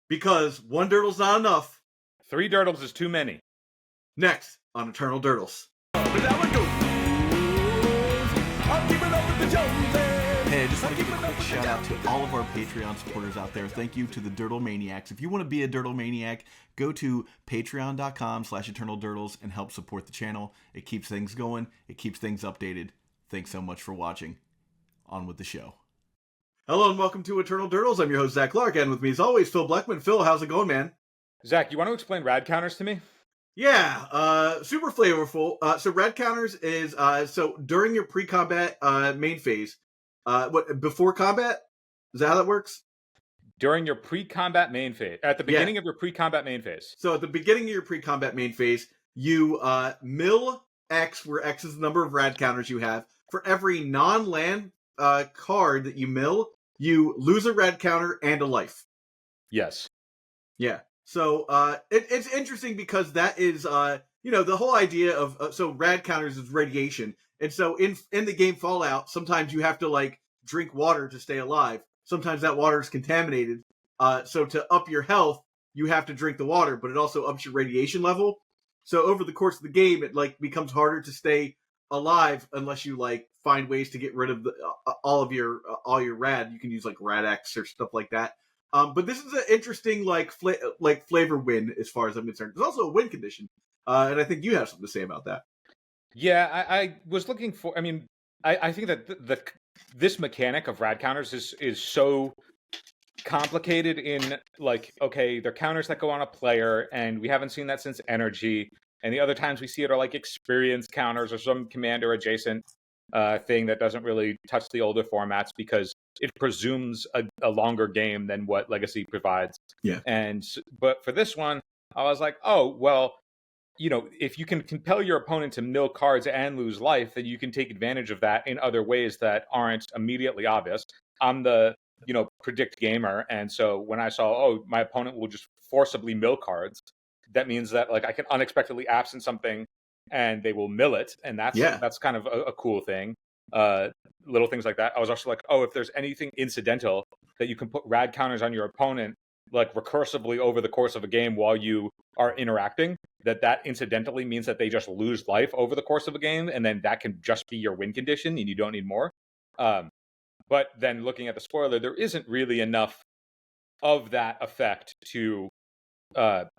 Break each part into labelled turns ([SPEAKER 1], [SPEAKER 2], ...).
[SPEAKER 1] Because one Dirtle's not enough.
[SPEAKER 2] 3 Dirtles is too many.
[SPEAKER 1] Next on Eternal Dirtles. Hey, I just want to give a quick shout out to all of our Patreon supporters out there. Thank you to the Dirtle Maniacs. If you want to be a Dirtle Maniac, go to patreon.com/eternaldurtles and help support the channel. It keeps things going. It keeps things updated. Thanks so much for watching. On with the show. Hello and welcome to Eternal Dirtles. I'm your host, Zach Clark, and with me as always, Phil Bleckman. Phil, how's it going, man?
[SPEAKER 2] Zach, you want to explain Rad Counters to me?
[SPEAKER 1] Yeah, super flavorful. So Rad Counters is, so during your pre-combat main phase, before combat? Is that how that works?
[SPEAKER 2] During your pre-combat main phase. At the beginning of your pre-combat main phase.
[SPEAKER 1] So at the beginning of your pre-combat main phase, you mill X, where X is the number of Rad Counters you have. For every non-land card that you mill, you lose a Rad Counter and a life.
[SPEAKER 2] Yes.
[SPEAKER 1] Yeah. So it's interesting because that is, the whole idea of, so Rad Counters is radiation. And so in the game Fallout, sometimes you have to, like, drink water to stay alive. Sometimes that water is contaminated. So to up your health, you have to drink the water, but it also ups your radiation level. So over the course of the game, it, like, becomes harder to stay alive unless you, like, find ways to get rid of all your rad. You can use, like, Rad X or stuff like that. But this is an interesting, like flavor win as far as I'm concerned. There's also a win condition, and I think you have something to say about that.
[SPEAKER 2] Yeah, I was looking for. I mean, I think that this mechanic of Rad Counters is so complicated in, like, okay, they're counters that go on a player, and we haven't seen that since Energy, and the other times we see it are like experience counters or some commander adjacent thing that doesn't really touch the older formats because it presumes a longer game than what Legacy provides.
[SPEAKER 1] Yeah.
[SPEAKER 2] But for this one, I was like, oh, well, if you can compel your opponent to mill cards and lose life, then you can take advantage of that in other ways that aren't immediately obvious. I'm the, predict gamer. And so when I saw, oh, my opponent will just forcibly mill cards, that means that, like, I can unexpectedly absent something and they will mill it. And that's kind of a cool thing. Little things like that. I was also like, oh, if there's anything incidental that you can put Rad Counters on your opponent, like, recursively over the course of a game while you are interacting, that incidentally means that they just lose life over the course of a game, and then that can just be your win condition, and you don't need more. But then looking at the spoiler, there isn't really enough of that effect to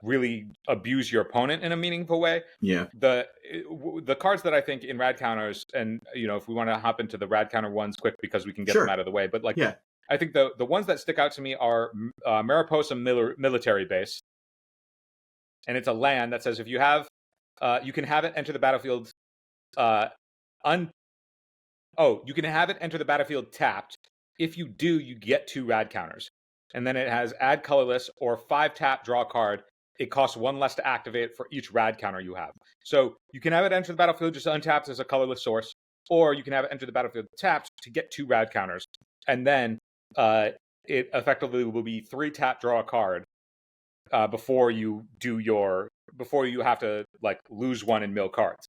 [SPEAKER 2] really abuse your opponent in a meaningful way.
[SPEAKER 1] Yeah.
[SPEAKER 2] The cards that I think in Rad Counters, and if we want to hop into the Rad Counter ones quick because we can get them out of the way, but I think the ones that stick out to me are Mariposa Military Base, and it's a land that says if you have, you can have it enter the battlefield. You can have it enter the battlefield tapped. If you do, you get 2 Rad Counters. And then it has add colorless or 5 tap, draw a card. It costs 1 less to activate for each Rad Counter you have. So you can have it enter the battlefield just untapped as a colorless source, or you can have it enter the battlefield tapped to get 2 Rad Counters. And then it effectively will be 3 tap, draw a card before you have to, like, lose 1 and mill cards.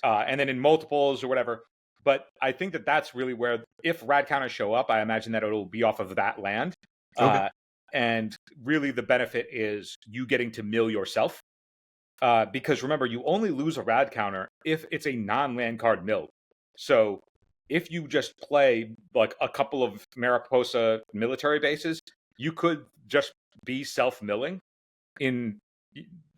[SPEAKER 2] And then in multiples or whatever. But I think that's really where, if Rad Counters show up, I imagine that it'll be off of that land. Okay. And really the benefit is you getting to mill yourself. Because remember, you only lose a Rad Counter if it's a non-land card milled. So if you just play, like, a couple of Mariposa military bases, you could just be self-milling. And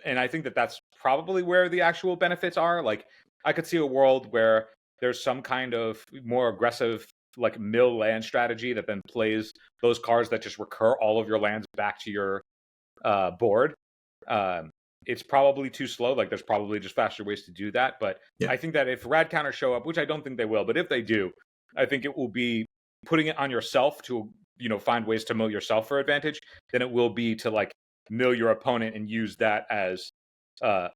[SPEAKER 2] I think that's probably where the actual benefits are. Like, I could see a world where there's some kind of more aggressive, like, mill land strategy that then plays those cards that just recur all of your lands back to your board. It's probably too slow. Like, there's probably just faster ways to do that. But I think that if Rad Counters show up, which I don't think they will, but if they do, I think it will be putting it on yourself to, find ways to mill yourself for advantage, than it will be to, like, mill your opponent and use that as a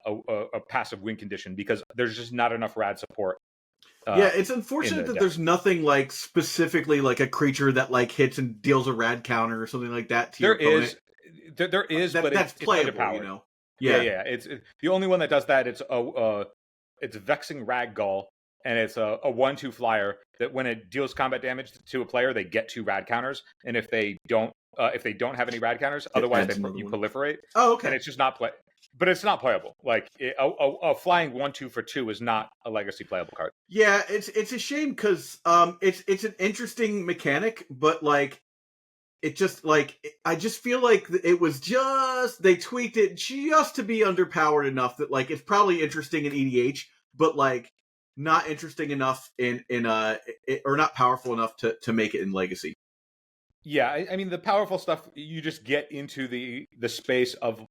[SPEAKER 2] passive win condition, because there's just not enough Rad support.
[SPEAKER 1] It's unfortunate that there's nothing, like, specifically, like, a creature that, like, hits and deals a Rad Counter or something like that to your opponent.
[SPEAKER 2] There is, but
[SPEAKER 1] that's playable,
[SPEAKER 2] underpowered. Yeah. It's the only one that does that. It's Vexing Radgal, and it's a 1/2 flyer that when it deals combat damage to a player, they get 2 Rad Counters, and if they don't if they don't have any rad counters. Otherwise, you proliferate.
[SPEAKER 1] Oh, okay.
[SPEAKER 2] And it's just not play. But it's not playable. Like a flying 1/2 for 2 is not a legacy playable card.
[SPEAKER 1] Yeah, it's a shame because it's an interesting mechanic, but like it just like I just feel like it was just they tweaked it just to be underpowered enough that like it's probably interesting in EDH, but like not interesting enough in or not powerful enough to make it in Legacy.
[SPEAKER 2] Yeah, I mean the powerful stuff you just get into the space of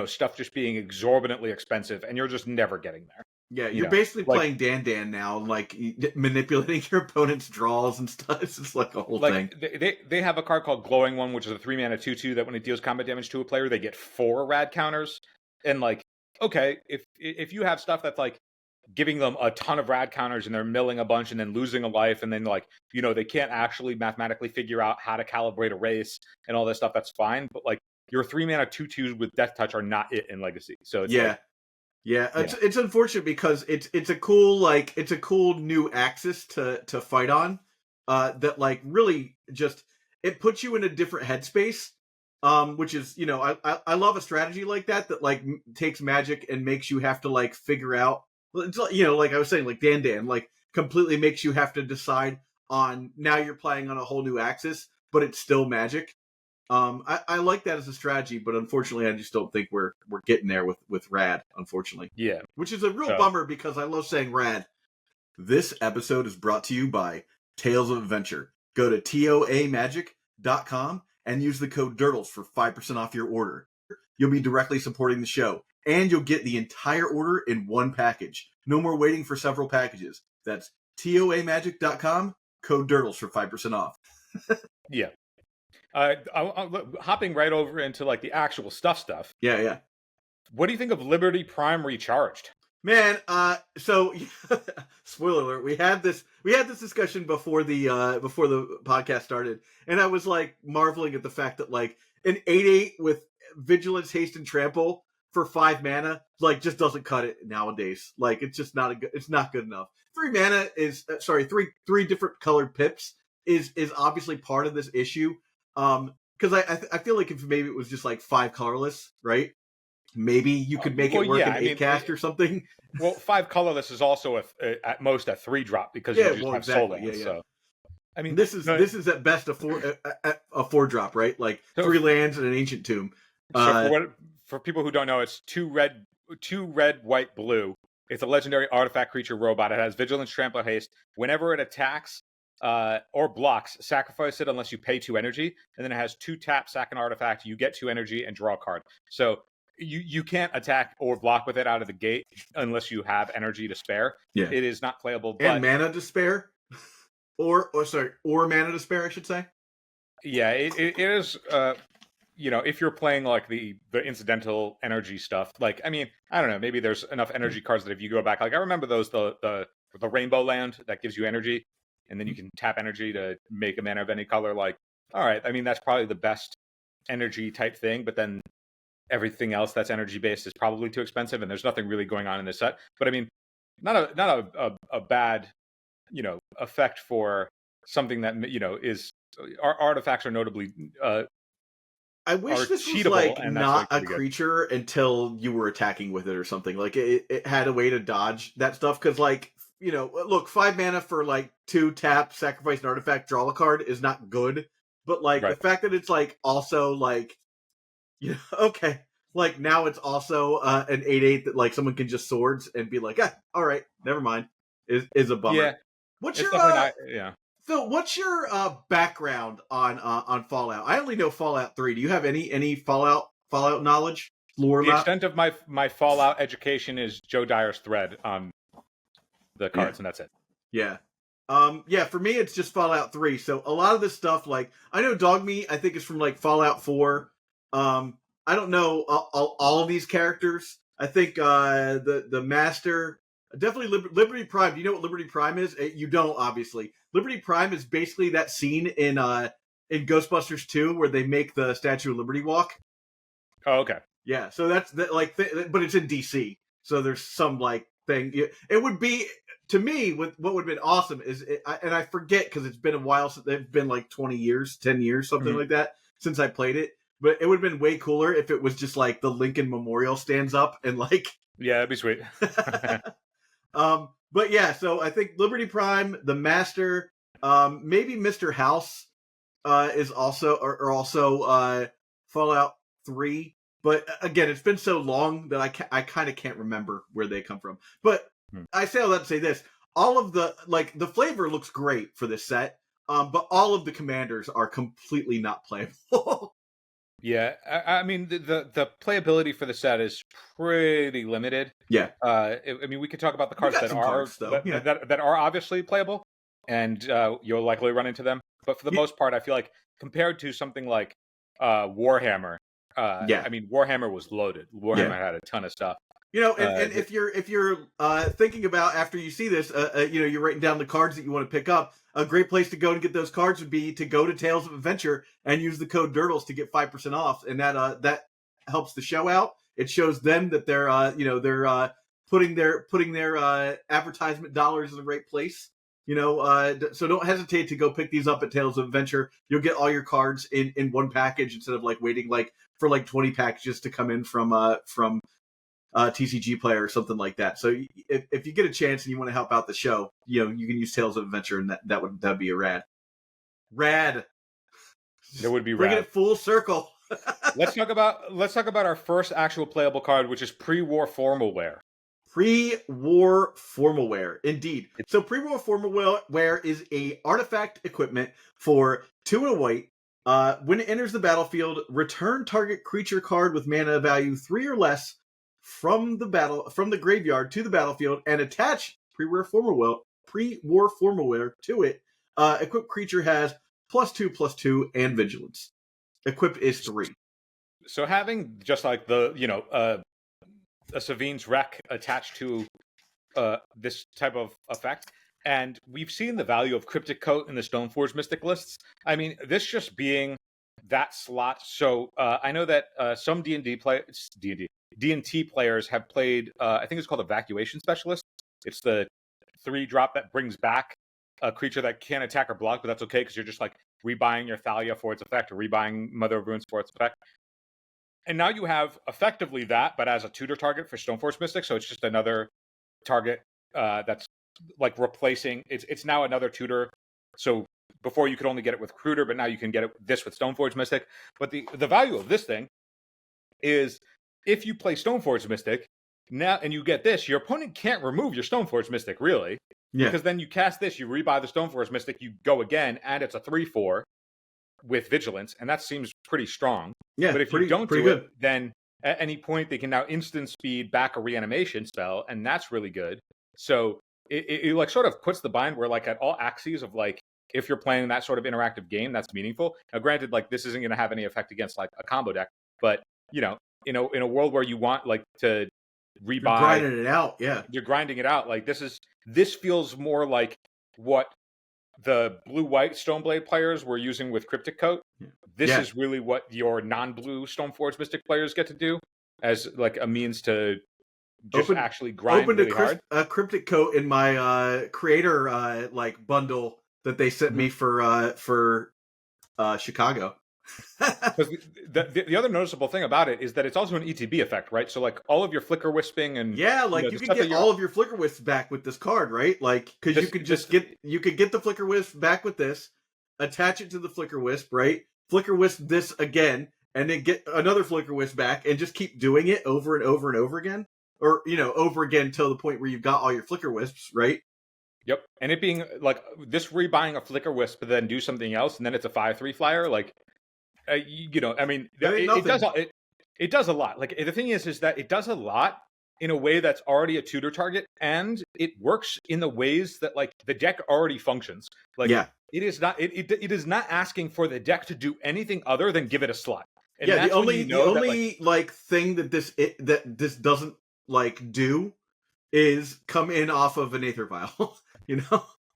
[SPEAKER 2] stuff just being exorbitantly expensive, and you're just never getting there.
[SPEAKER 1] Yeah, you're basically playing Dan now, like manipulating your opponent's draws and stuff. It's just like a whole thing.
[SPEAKER 2] They have a card called Glowing One, which is a 3 mana 2/2 that when it deals combat damage to a player, they get 4 rad counters. And like, okay, if you have stuff that's like giving them a ton of rad counters and they're milling a bunch and then losing a life and then like they can't actually mathematically figure out how to calibrate a race and all this stuff, that's fine. But like your 3 mana 2/2s with Death Touch are not it in Legacy. So it's
[SPEAKER 1] it's unfortunate because it's a cool new axis to fight on that like really just it puts you in a different headspace, which is I love a strategy like that like takes Magic and makes you have to like figure out like I was saying, like Dan like completely makes you have to decide on now you're playing on a whole new axis, but it's still Magic. I like that as a strategy, but unfortunately, I just don't think we're getting there with Rad. Unfortunately,
[SPEAKER 2] yeah,
[SPEAKER 1] which is a real bummer because I love saying Rad. This episode is brought to you by Tales of Adventure. Go to toamagic.com and use the code DURTLES for 5% off your order. You'll be directly supporting the show, and you'll get the entire order in one package. No more waiting for several packages. That's toamagic.com, code DURTLES for 5% off.
[SPEAKER 2] Yeah. Hopping right over into like the actual stuff.
[SPEAKER 1] Yeah.
[SPEAKER 2] What do you think of Liberty Prime Recharged?
[SPEAKER 1] Man, so spoiler alert, we had this discussion before the podcast started, and I was like marveling at the fact that like an 8/8 with Vigilance, Haste, and Trample for 5 mana like just doesn't cut it nowadays. Like it's just it's not good enough. 3 mana is three different colored pips is obviously part of this issue. Because I feel like if maybe it was just like 5 colorless, right? Maybe you could make it work in 8 cast or something.
[SPEAKER 2] Well, 5 colorless is also at most a 3-drop because you just have Soul.
[SPEAKER 1] Yeah.
[SPEAKER 2] So, I mean, this is
[SPEAKER 1] at best a 4-drop, right? Like 3 lands and an Ancient Tomb.
[SPEAKER 2] So for people who don't know, it's 2 red, white, blue. It's a legendary artifact creature robot. It has Vigilance, Trample, Haste. Whenever it attacks or blocks, sacrifice it unless you pay 2 energy, and then it has 2 tap, sack an artifact. You get 2 energy and draw a card. So you can't attack or block with it out of the gate unless you have energy to spare.
[SPEAKER 1] Yeah,
[SPEAKER 2] it is not playable.
[SPEAKER 1] And mana to spare, or mana to spare, I should say.
[SPEAKER 2] Yeah, it is. If you're playing like the incidental energy stuff, like I mean, I don't know, maybe there's enough energy cards that if you go back, like I remember those the Rainbow Land that gives you energy. And then you can tap energy to make a mana of any color. Like, all right, I mean, that's probably the best energy type thing. But then everything else that's energy based is probably too expensive. And there's nothing really going on in this set. But I mean, not a bad, effect for something that, is artifacts are notably.
[SPEAKER 1] I wish this was like not a creature until you were attacking with it or something. Like it had a way to dodge that stuff. Because like, look, 5 mana for like 2 tap, sacrifice an artifact, draw a card is not good. But like the fact that it's like also like, okay, like now it's also an 8/8 that like someone can just swords and be like, all right, never mind, is a bummer.
[SPEAKER 2] Yeah.
[SPEAKER 1] What's your Phil? What's your background on Fallout? I only know Fallout 3. Do you have any Fallout knowledge? Lore?
[SPEAKER 2] The extent of my Fallout education is Joe Dyer's thread on the cards, and that's it.
[SPEAKER 1] Yeah. For me, it's just Fallout 3. So a lot of this stuff, like, I know Dog Meat, I think is from, like, Fallout 4. I don't know all of these characters. I think the Master, definitely Liberty Prime. Do you know what Liberty Prime is? You don't, obviously. Liberty Prime is basically that scene in Ghostbusters 2 where they make the Statue of Liberty walk.
[SPEAKER 2] Oh, okay.
[SPEAKER 1] Yeah, so that's, but it's in DC. So there's some, like, thing. It would be... To me, what would have been awesome is, and I forget because it's been a while since it's been like 20 years, 10 years, something like that. since I played it. But it would have been way cooler if it was just like the Lincoln Memorial stands up and like.
[SPEAKER 2] Yeah, that'd be sweet.
[SPEAKER 1] But yeah, so I think Liberty Prime, the Master, maybe Mr. House is also or also Fallout 3. But again, it's been so long that I kind of can't remember where they come from. But I say all that to say this: all of the the flavor looks great for this set, but all of the commanders are completely not playable.
[SPEAKER 2] Yeah, I mean the playability for the set is pretty limited.
[SPEAKER 1] Yeah,
[SPEAKER 2] I mean we could talk about the cards that are that are obviously playable, and you'll likely run into them. But for the most part, I feel like compared to something like Warhammer, I mean Warhammer was loaded. Warhammer had a ton of stuff.
[SPEAKER 1] You know, and if you're thinking about after you see this, you know, you're writing down the cards that you want to pick up. A great place to go and get those cards would be to go to Tales of Adventure and use the code DURTLES to get 5% off, and that helps the show out. It shows them that they're you know they're putting their advertisement dollars in the right place. You know, so don't hesitate to go pick these up at Tales of Adventure. You'll get all your cards in one package instead of waiting for 20 packages to come in from TCG Player or something like that. So if you get a chance and you want to help out the show, you know, you can use Tales of Adventure, and that'd be a rad.
[SPEAKER 2] That would be rad.
[SPEAKER 1] Bringing it full circle.
[SPEAKER 2] Let's talk about our first actual playable card, which is pre-war formal wear.
[SPEAKER 1] Pre-war formal wear, indeed. So pre-war formal wear is a artifact equipment for 2 and a white. When it enters the battlefield, return target creature card with mana value 3 or less from the graveyard to the battlefield, and attach pre-war formal wear to it. Equipped creature has +2/+2 and vigilance. Equipped is 3.
[SPEAKER 2] So having just like the a Savine's Wreck attached to this type of effect, and we've seen the value of Cryptic Coat in the Stoneforge Mystic lists. I mean, this just being that slot. So I know that some D&T players have played, I think it's called Evacuation Specialist. It's the 3-drop that brings back a creature that can't attack or block, but that's okay because you're just rebuying your Thalia for its effect or rebuying Mother of Runes for its effect. And now you have effectively that, but as a tutor target for Stoneforge Mystic, so it's just another target that's replacing. It's now another tutor. So before you could only get it with Cruder, but now you can get this with Stoneforge Mystic. But the value of this thing is if you play Stoneforge Mystic now and you get this, your opponent can't remove your Stoneforge Mystic, really. Yeah. Because then you cast this, you rebuy the Stoneforge Mystic, you go again, and it's a 3/4 with Vigilance, and that seems pretty strong.
[SPEAKER 1] Yeah,
[SPEAKER 2] but if you don't do it, then at any point they can now instant speed back a reanimation spell, and that's really good. So it sort of puts the bind where at all axes of if you're playing that sort of interactive game, that's meaningful. Now, granted, this isn't going to have any effect against a combo deck, but in a world where you want to rebuy, you're
[SPEAKER 1] grinding it out. Yeah,
[SPEAKER 2] you're grinding it out. This feels more like what the blue-white Stoneblade players were using with Cryptic Coat. This is really what your non-blue Stoneforge Mystic players get to do as a means to just actually grind really hard.
[SPEAKER 1] A Cryptic Coat in my creator bundle that they sent me for Chicago.
[SPEAKER 2] the other noticeable thing about it is that it's also an ETB effect, right? So all of your Flicker Wisping and
[SPEAKER 1] you can get all of your Flicker Wisp back with this card, right? Because you could get the Flicker Wisp back with this, attach it to the Flicker Wisp, right? Flicker Wisp this again, and then get another Flicker Wisp back, and just keep doing it over and over and over again, or over again until the point where you've got all your Flicker Wisps, right?
[SPEAKER 2] Yep, and it being this rebuying a Flicker Wisp, but then do something else, and then it's a 5/3 flyer, I mean, it does a lot. The thing is that it does a lot in a way that's already a tutor target, and it works in the ways that the deck already functions. It is not it is not asking for the deck to do anything other than give it a slot. And
[SPEAKER 1] the only thing that this doesn't do is come in off of an Aether Vial.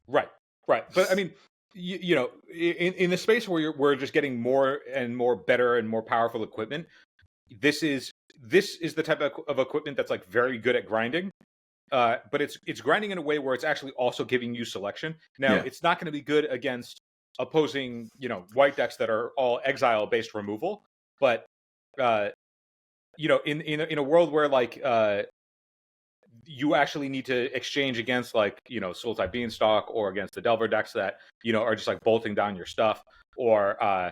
[SPEAKER 2] Right. But I mean, in the space where we're just getting more and more better and more powerful equipment, this is the type of equipment that's very good at grinding, but it's grinding in a way where it's actually also giving you selection. Now, it's not going to be good against opposing, white decks that are all exile-based removal. But, in a world where, like, you actually need to exchange against, like, Soul-type Beanstalk, or against the Delver decks that, are just, like, bolting down your stuff, or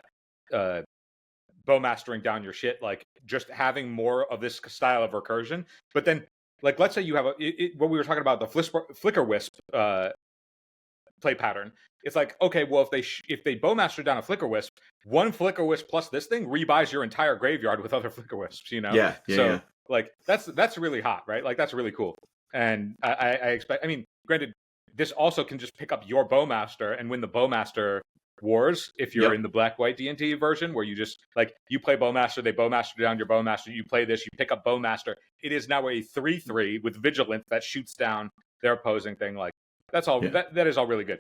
[SPEAKER 2] bowmastering down your shit, like, just having more of this style of recursion. But then, like, let's say you have what we were talking about, the Flicker Wisp play pattern. It's like, okay, well, if they bowmaster down a Flicker Wisp, one Flicker Wisp plus this thing rebuys your entire graveyard with other Flicker Wisps,
[SPEAKER 1] Yeah.
[SPEAKER 2] So, like, that's really hot, right? Like, that's really cool. And I expect, granted, this also can just pick up your Bowmaster and win the Bowmaster wars if you're in the black-white D&D version, where you just, like, you play Bowmaster, they Bowmaster down your Bowmaster, you play this, you pick up Bowmaster. It is now a 3/3 with Vigilance that shoots down their opposing thing. Like, that's all.
[SPEAKER 1] Yeah.
[SPEAKER 2] That is all really good.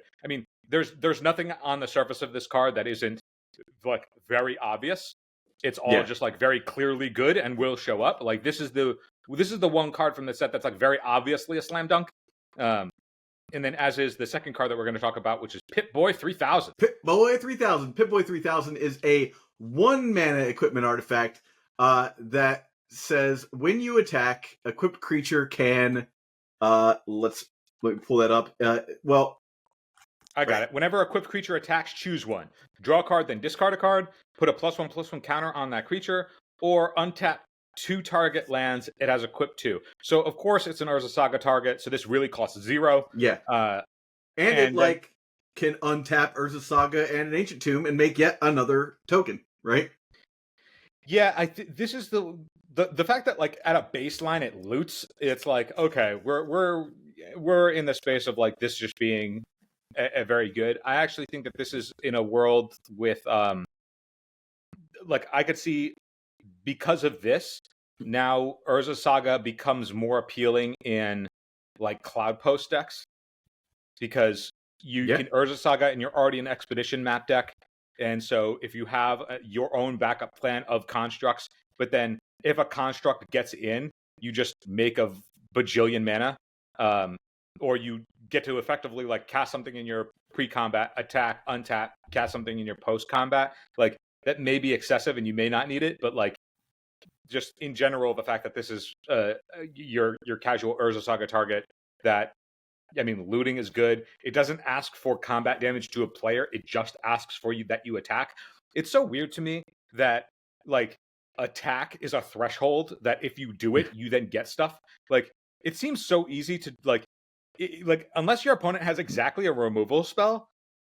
[SPEAKER 2] There's nothing on the surface of this card that isn't, like, very obvious. It's all just, like, very clearly good and will show up. Like, this is the one card from the set that's, like, very obviously a slam dunk. And then, as is the second card that we're going to talk about, which is Pipboy 3000.
[SPEAKER 1] Pipboy 3000. Pipboy 3000 is a 1-mana equipment artifact that says when you attack, equipped creature can. Let me pull that up.
[SPEAKER 2] I got it. Whenever equipped creature attacks, choose one. Draw a card, then discard a card. Put a +1/+1 counter on that creature, or untap 2 target lands it has equipped to. So, of course, it's an Urza Saga target, so this really costs 0.
[SPEAKER 1] Yeah. And it can untap Urza Saga and an Ancient Tomb and make yet another token, right?
[SPEAKER 2] Yeah, this is the fact that, like, at a baseline it loots. It's like, okay, we're in the space of, like, this just being a very good. I actually think that this is in a world with like, I could see, because of this, now Urza Saga becomes more appealing in, like, Cloud Post decks, because you can Urza Saga and you're already an Expedition map deck, and so if you have your own backup plan of constructs, but then if a construct gets in, you just make a bajillion mana, or you get to effectively, like, cast something in your pre-combat, attack, untap, cast something in your post-combat. Like, that may be excessive and you may not need it, but, like, just in general, the fact that this is your casual Urza Saga target, that, looting is good. It doesn't ask for combat damage to a player. It just asks for you that you attack. It's so weird to me that, like, attack is a threshold that if you do it, you then get stuff. Like, it seems so easy to, like, unless your opponent has exactly a removal spell,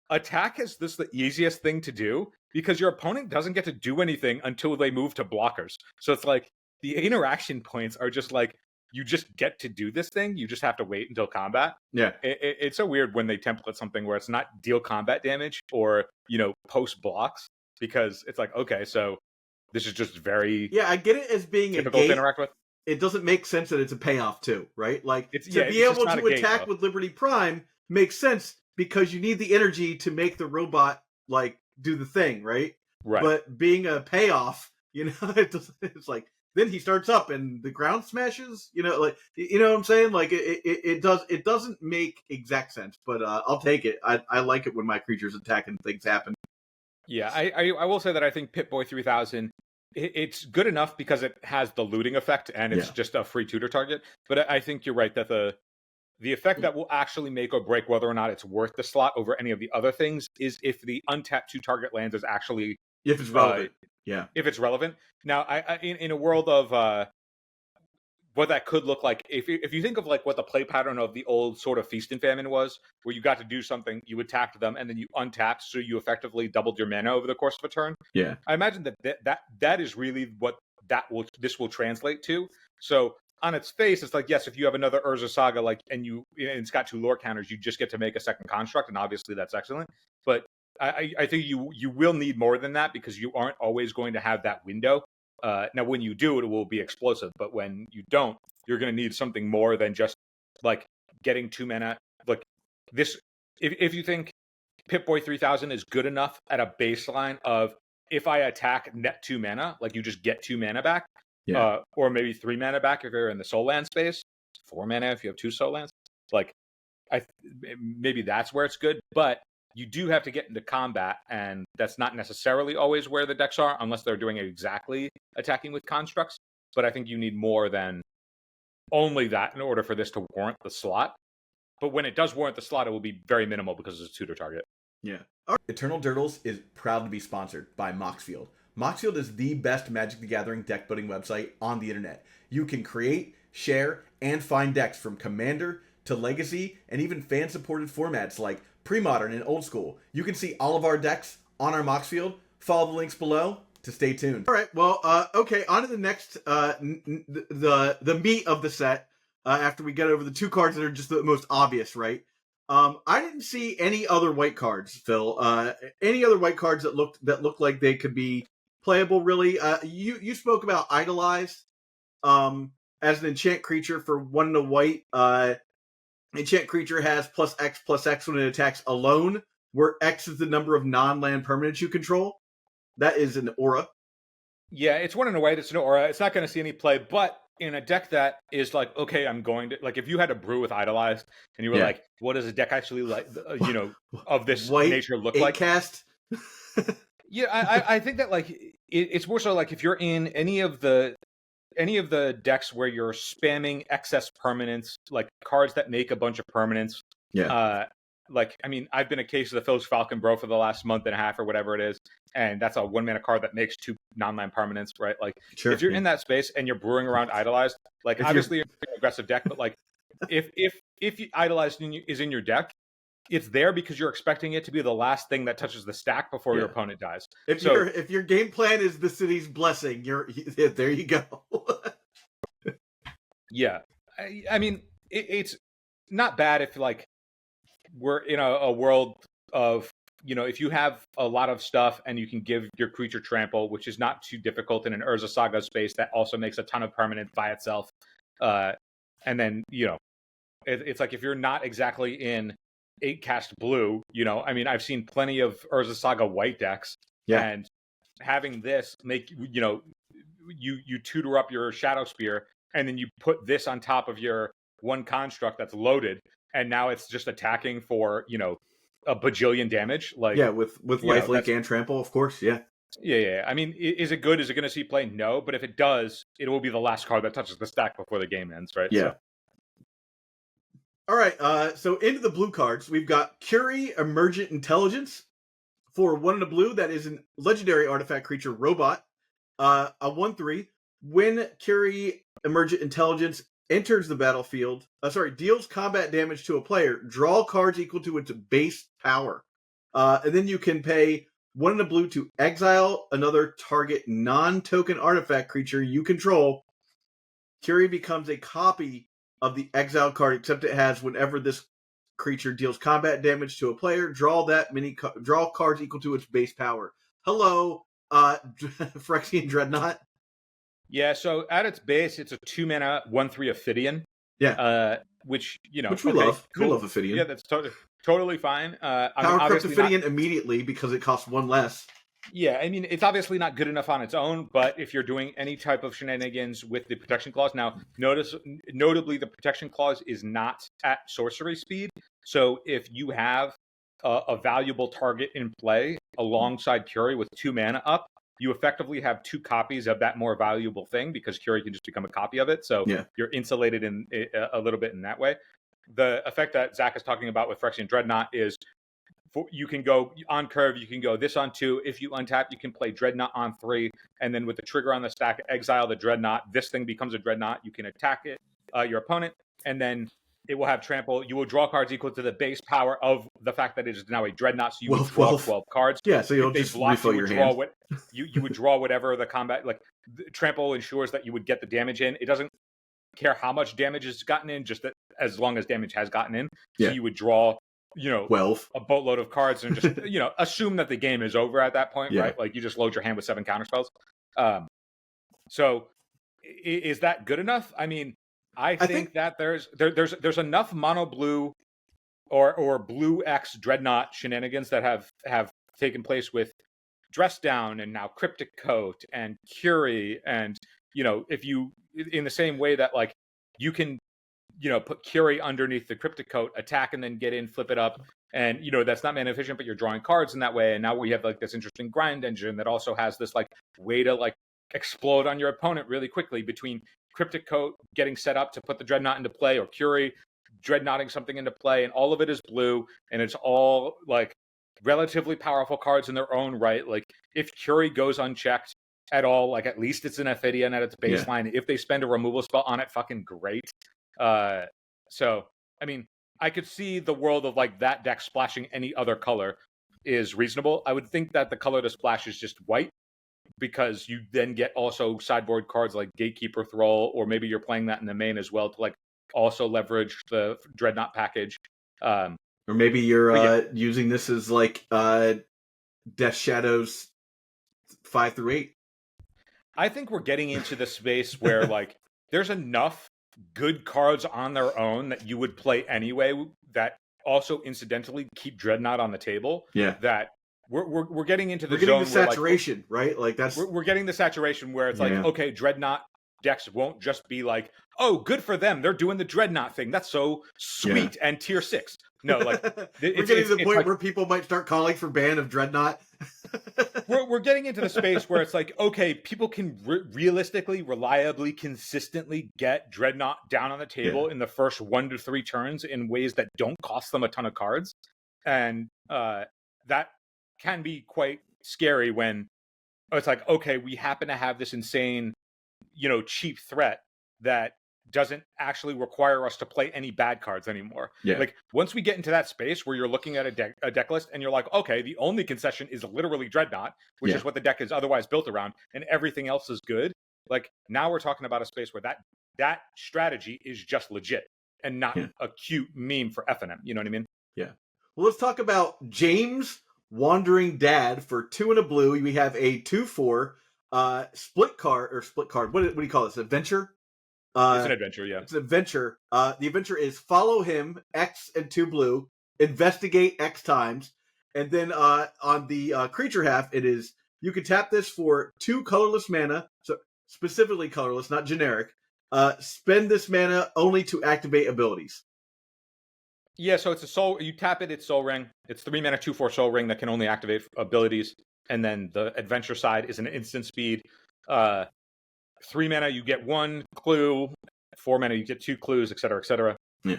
[SPEAKER 2] attack is the easiest thing to do, because your opponent doesn't get to do anything until they move to blockers. So it's like, the interaction points are just like, you just get to do this thing. You just have to wait until combat.
[SPEAKER 1] Yeah.
[SPEAKER 2] It's so weird when they template something where it's not deal combat damage or, post blocks, because it's like, okay, so this is just very
[SPEAKER 1] I get it as being
[SPEAKER 2] difficult to interact with.
[SPEAKER 1] It doesn't make sense that it's a payoff too, right? Like,
[SPEAKER 2] it's
[SPEAKER 1] be able to attack with Liberty Prime makes sense, because you need the energy to make the robot, like, do the thing, right?
[SPEAKER 2] Right.
[SPEAKER 1] But being a payoff, it's like, then he starts up and the ground smashes, like, you know what I'm saying? Like, it doesn't make exact sense, but I'll take it. I like it when my creatures attack and things happen.
[SPEAKER 2] Yeah, I will say that I think Pipboy 3000, it's good enough because it has the looting effect and it's just a free tutor target. But I think you're right that the effect that will actually make or break whether or not it's worth the slot over any of the other things is if the untapped 2 target lands is actually,
[SPEAKER 1] if it's relevant.
[SPEAKER 2] If it's relevant. Now, in a world of what that could look like, if you think of, like, what the play pattern of the old sort of Feast and Famine was, where you got to do something, you attacked them, and then you untapped, so you effectively doubled your mana over the course of a turn.
[SPEAKER 1] Yeah.
[SPEAKER 2] I imagine that is really what this will translate to. So on its face, it's like, yes, if you have another Urza Saga, like, and it's got 2 lore counters, you just get to make a second construct, and obviously that's excellent. But I think you will need more than that, because you aren't always going to have that window. Now, when you do, it will be explosive. But when you don't, you're going to need something more than just, like, getting 2 mana. Like, this, if you think Pipboy 3000 is good enough at a baseline of, if I attack, net 2 mana, like, you just get 2 mana back, or maybe 3 mana back if you're in the soul land space, 4 mana if you have 2 soul lands. Like, maybe that's where it's good. But you do have to get into combat, and that's not necessarily always where the decks are, unless they're doing exactly attacking with constructs. But I think you need more than only that in order for this to warrant the slot. But when it does warrant the slot, it will be very minimal because it's a tutor target.
[SPEAKER 1] Yeah. Eternal Dirtles is proud to be sponsored by Moxfield. Moxfield is the best Magic the Gathering deck building website on the internet. You can create, share, and find decks from Commander to Legacy, and even fan-supported formats like Pre-Modern and Old School. You can see all of our decks on our Moxfield. Follow the links below to stay tuned. All right, well, okay, on to the next, the meat of the set, after we get over the two cards that are just the most obvious, right? I didn't see any other white cards, Phil. Any other white cards that looked like they could be playable, really. You spoke about Idolize as an enchant creature for 1 and a white. Enchant creature has +X when it attacks alone, where X is the number of non-land permanents you control. That is an aura.
[SPEAKER 2] Yeah, it's 1 and a white. It's an aura. It's not going to see any play, but in a deck that is like, okay, I'm going to, like, if you had a brew with Idolized and you were like, what does a deck actually like, of this
[SPEAKER 1] white
[SPEAKER 2] nature look like?
[SPEAKER 1] Cast.
[SPEAKER 2] Yeah, I think that like it's more so like if you're in any of the decks where you're spamming excess permanents, like cards that make a bunch of permanents.
[SPEAKER 1] Yeah.
[SPEAKER 2] Like, I mean, I've been a case of the Phil's Falcon Bro for the last month and a half or whatever it is, and that's a 1-mana card that makes 2 non-land permanents, right? Like,
[SPEAKER 1] sure,
[SPEAKER 2] if you're in that space and you're brewing around Idolized, like, obviously you're an aggressive deck, but like, if Idolized is in your deck, it's there because you're expecting it to be the last thing that touches the stack before your opponent dies.
[SPEAKER 1] If your game plan is the city's blessing, there you go.
[SPEAKER 2] Yeah, I mean, it's not bad if like we're in a world of, if you have a lot of stuff and you can give your creature trample, which is not too difficult in an Urza Saga space that also makes a ton of permanent by itself. And then, it's like if you're not exactly in 8-cast blue, I mean, I've seen plenty of Urza Saga white decks. Yeah. And having this make, you tutor up your Shadow Spear, and then you put this on top of your one construct that's loaded, and now it's just attacking for, a bajillion damage. Like,
[SPEAKER 1] yeah, with lifelink and trample, of course. Yeah.
[SPEAKER 2] Yeah. I mean, is it good? Is it going to see play? No, but if it does, it will be the last card that touches the stack before the game ends, right?
[SPEAKER 1] Yeah.
[SPEAKER 2] So.
[SPEAKER 1] All right. So into the blue cards, we've got Curie Emergent Intelligence for 1 and a blue. That is an legendary artifact creature robot. A 1/3. When Curie Emergent Intelligence enters the battlefield, deals combat damage to a player, draw cards equal to its base power. And then you can pay 1 and a blue to exile another target non-token artifact creature you control. Curie becomes a copy of the exile card, except it has, whenever this creature deals combat damage to a player, draw cards equal to its base power. Hello, Phyrexian Dreadnought.
[SPEAKER 2] Yeah, so at its base, it's a 2-mana 1/3 Ophidian.
[SPEAKER 1] Yeah.
[SPEAKER 2] Which
[SPEAKER 1] we love. Cool. We love Ophidian.
[SPEAKER 2] Yeah, that's totally fine.
[SPEAKER 1] Power corrupt Ophidian immediately because it costs 1 less.
[SPEAKER 2] Yeah, I mean, it's obviously not good enough on its own, but if you're doing any type of shenanigans with the protection clause, now notably the protection clause is not at sorcery speed. So if you have a valuable target in play alongside Curie with 2 mana up, you effectively have 2 copies of that more valuable thing, because Curie can just become a copy of it. So you're insulated in a little bit in that way. The effect that Zach is talking about with Phyrexian Dreadnought is you can go on curve, you can go this on 2. If you untap, you can play Dreadnought on 3. And then with the trigger on the stack, exile the Dreadnought. This thing becomes a Dreadnought. You can attack it, your opponent, and then it will have trample. You will draw cards equal to the base power of the fact that it is now a Dreadnought, so you will draw 12 cards.
[SPEAKER 1] Yeah, so you'll just refill your hand.
[SPEAKER 2] You would draw whatever the combat, like trample ensures that you would get the damage in. It doesn't care how much damage has gotten in, just that as long as damage has gotten in. So you would draw,
[SPEAKER 1] 12,
[SPEAKER 2] a boatload of cards, and just, assume that the game is over at that point, right? Like, you just load your hand with 7 counterspells. So is that good enough? I mean, I think that there's enough mono blue or blue X Dreadnought shenanigans that have taken place with Dress Down and now Cryptic Coat and Curie, and if you, in the same way that like you can put Curie underneath the Cryptic Coat, attack and then get in, flip it up. And, that's not mana efficient, but you're drawing cards in that way. And now we have like this interesting grind engine that also has this like way to like explode on your opponent really quickly between Cryptic Coat getting set up to put the Dreadnought into play, or Curie dreadnoughting something into play. And all of it is blue, and it's all like relatively powerful cards in their own right. Like if Curie goes unchecked at all, like at least it's an Ophidian at its baseline. If they spend a removal spell on it, fucking great. So I mean, I could see the world of like that deck splashing any other color is reasonable. I would think that the color to splash is just white, because you then get also sideboard cards like Gatekeeper Thrall, or maybe you're playing that in the main as well to like also leverage the Dreadnought package.
[SPEAKER 1] Or maybe you're using this as like Death Shadows 5 through 8.
[SPEAKER 2] I think we're getting into the space where like there's enough good cards on their own that you would play anyway that also incidentally keep Dreadnought on the table.
[SPEAKER 1] Yeah.
[SPEAKER 2] That we're getting into the
[SPEAKER 1] zone
[SPEAKER 2] the
[SPEAKER 1] saturation, where, like, right? Like that's
[SPEAKER 2] we're getting the saturation where it's like, okay, Dreadnought decks won't just be like, oh, good for them, they're doing the Dreadnought thing, that's so sweet and tier 6. No, like
[SPEAKER 1] we're getting to the point where people might start calling for ban of Dreadnought.
[SPEAKER 2] we're getting into the space where it's like, okay, people can realistically, reliably, consistently get Dreadnought down on the table in the first 1 to 3 turns in ways that don't cost them a ton of cards, and that can be quite scary when it's like, okay, we happen to have this insane, cheap threat that doesn't actually require us to play any bad cards anymore. Like once we get into that space where you're looking at a deck list and you're like, okay, the only concession is literally Dreadnought, which is what the deck is otherwise built around, and everything else is good. Like now we're talking about a space where that strategy is just legit and not a cute meme for FNM. You know what I mean? Yeah.
[SPEAKER 1] Well, let's talk about James Wandering Dad for 2 and a blue. We have a 2/4 split card. What do you call this? Adventure?
[SPEAKER 2] It's an adventure, yeah.
[SPEAKER 1] It's an adventure. The adventure is follow him, X and 2 blue, investigate X times, and then on the creature half, it is you can tap this for 2 colorless mana, so specifically colorless, not generic. Spend this mana only to activate abilities.
[SPEAKER 2] Yeah, so it's a soul. You tap it, it's Soul Ring. It's 3 mana, 2/4 Soul Ring that can only activate abilities. And then the adventure side is an instant speed. 3 mana, you get 1 clue. 4 mana, you get 2 clues, etc., etc.
[SPEAKER 1] Yeah.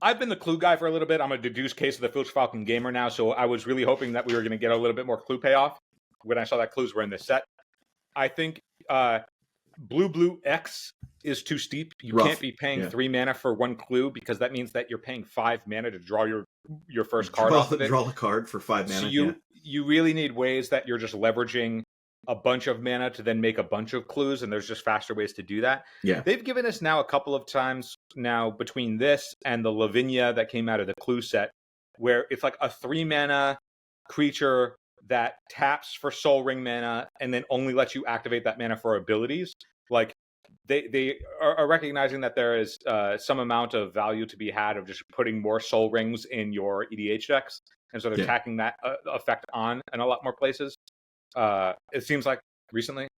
[SPEAKER 2] I've been the clue guy for a little bit. I'm a deduced case of the Filch Falcon gamer now, so I was really hoping that we were going to get a little bit more clue payoff when I saw that clues were in this set. I think blue X is too steep. You can't be paying 3 mana for 1 clue, because that means that you're paying 5 mana to draw your first card off of it.
[SPEAKER 1] Draw the card for 5 mana.
[SPEAKER 2] So you really need ways that you're just leveraging a bunch of mana to then make a bunch of clues, and there's just faster ways to do that.
[SPEAKER 1] Yeah.
[SPEAKER 2] They've given us now a couple of times now between this and the Lavinia that came out of the clue set, where it's like a 3 mana creature that taps for Soul Ring mana and then only lets you activate that mana for abilities. Like they are recognizing that there is some amount of value to be had of just putting more Soul Rings in your EDH decks, and so they're tacking that effect on in a lot more places. It seems like recently.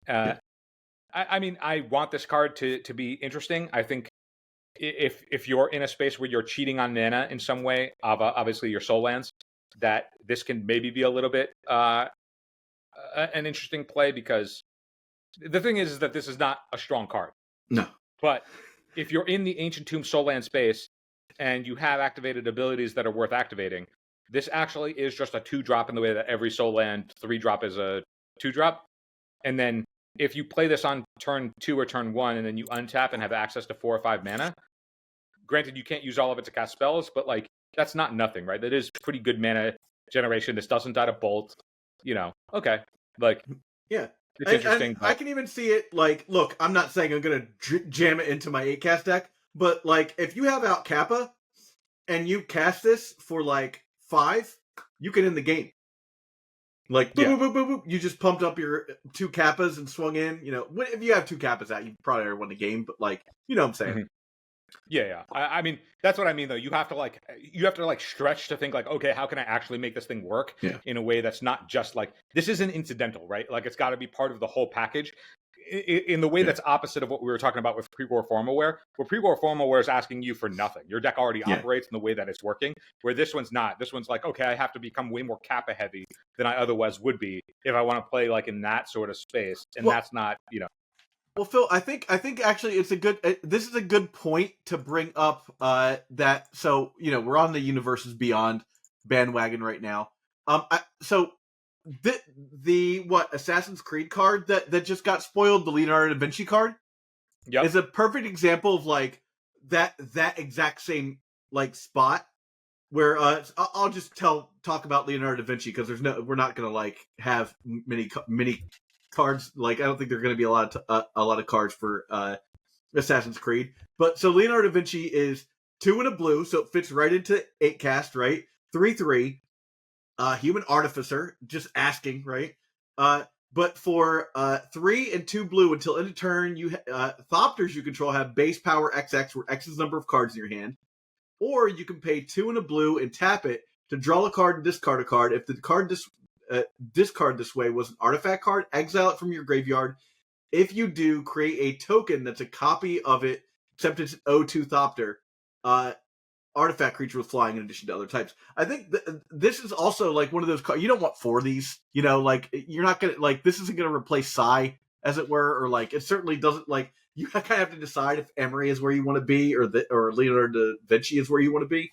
[SPEAKER 2] I mean, I want this card to be interesting. I think if you're in a space where you're cheating on mana in some way, obviously your Soul Lands, that this can maybe be a little bit an interesting play, because the thing is that this is not a strong card.
[SPEAKER 1] No.
[SPEAKER 2] But if you're in the Ancient Tomb Soul Land space and you have activated abilities that are worth activating, this actually is just a 2-drop in the way that every Soul Land 3-drop is a 2-drop. And then if you play this on turn 2 or turn 1 and then you untap and have access to 4 or 5 mana, granted you can't use all of it to cast spells, but like that's not nothing, right? That is pretty good mana generation. This doesn't die to bolt, okay. Like,
[SPEAKER 1] yeah.
[SPEAKER 2] It's interesting.
[SPEAKER 1] I can even see it, like, look, I'm not saying I'm going to jam it into my 8-cast deck, but, like, if you have out Kappa and you cast this for, like, 5, you can end the game. Like, boop, boop, boop, boop, boop. You just pumped up your 2 Kappas and swung in. If you have 2 Kappas out, you probably already won the game, but, like, you know what I'm saying.
[SPEAKER 2] Mm-hmm. Yeah. I mean, that's what I mean, though. You have to stretch to think like, okay, how can I actually make this thing work in a way that's not just like, this isn't incidental, right? Like, it's got to be part of the whole package. in the way that's opposite of what we were talking about with pre-war Formaware, where pre-war Formaware is asking you for nothing. Your deck already operates in the way that it's working, where this one's not. This one's like, okay, I have to become way more Kappa heavy than I otherwise would be if I want to play like in that sort of space, and that's not, you know.
[SPEAKER 1] Well, Phil, I think actually it's a good. This is a good point to bring up. That so we're on the Universes Beyond bandwagon right now. So the what Assassin's Creed card that just got spoiled, the Leonardo da Vinci card, is a perfect example of like that exact same like spot where I'll just talk about Leonardo da Vinci because we're not gonna like have many cards. Like I don't think there are going to be a lot of cards for Assassin's Creed. But so Leonardo da Vinci is 2 and a blue, so it fits right into 8 cast, right? 3/3, human artificer, just asking, right? But for 3 and 2 blue until end of turn, you Thopters you control have base power XX, where X is the number of cards in your hand, or you can pay 2 and a blue and tap it to draw a card and discard a card. If the card discard this way was an artifact card, exile it from your graveyard. If you do, create a token that's a copy of it, except it's an O2 Thopter, artifact creature with flying in addition to other types. I think this is also like one of those cards. You don't want 4 of these, like you're not going to, like, this isn't going to replace Psy, as it were, or like, it certainly doesn't, like, you kind of have to decide if Emery is where you want to be or Leonardo da Vinci is where you want to be.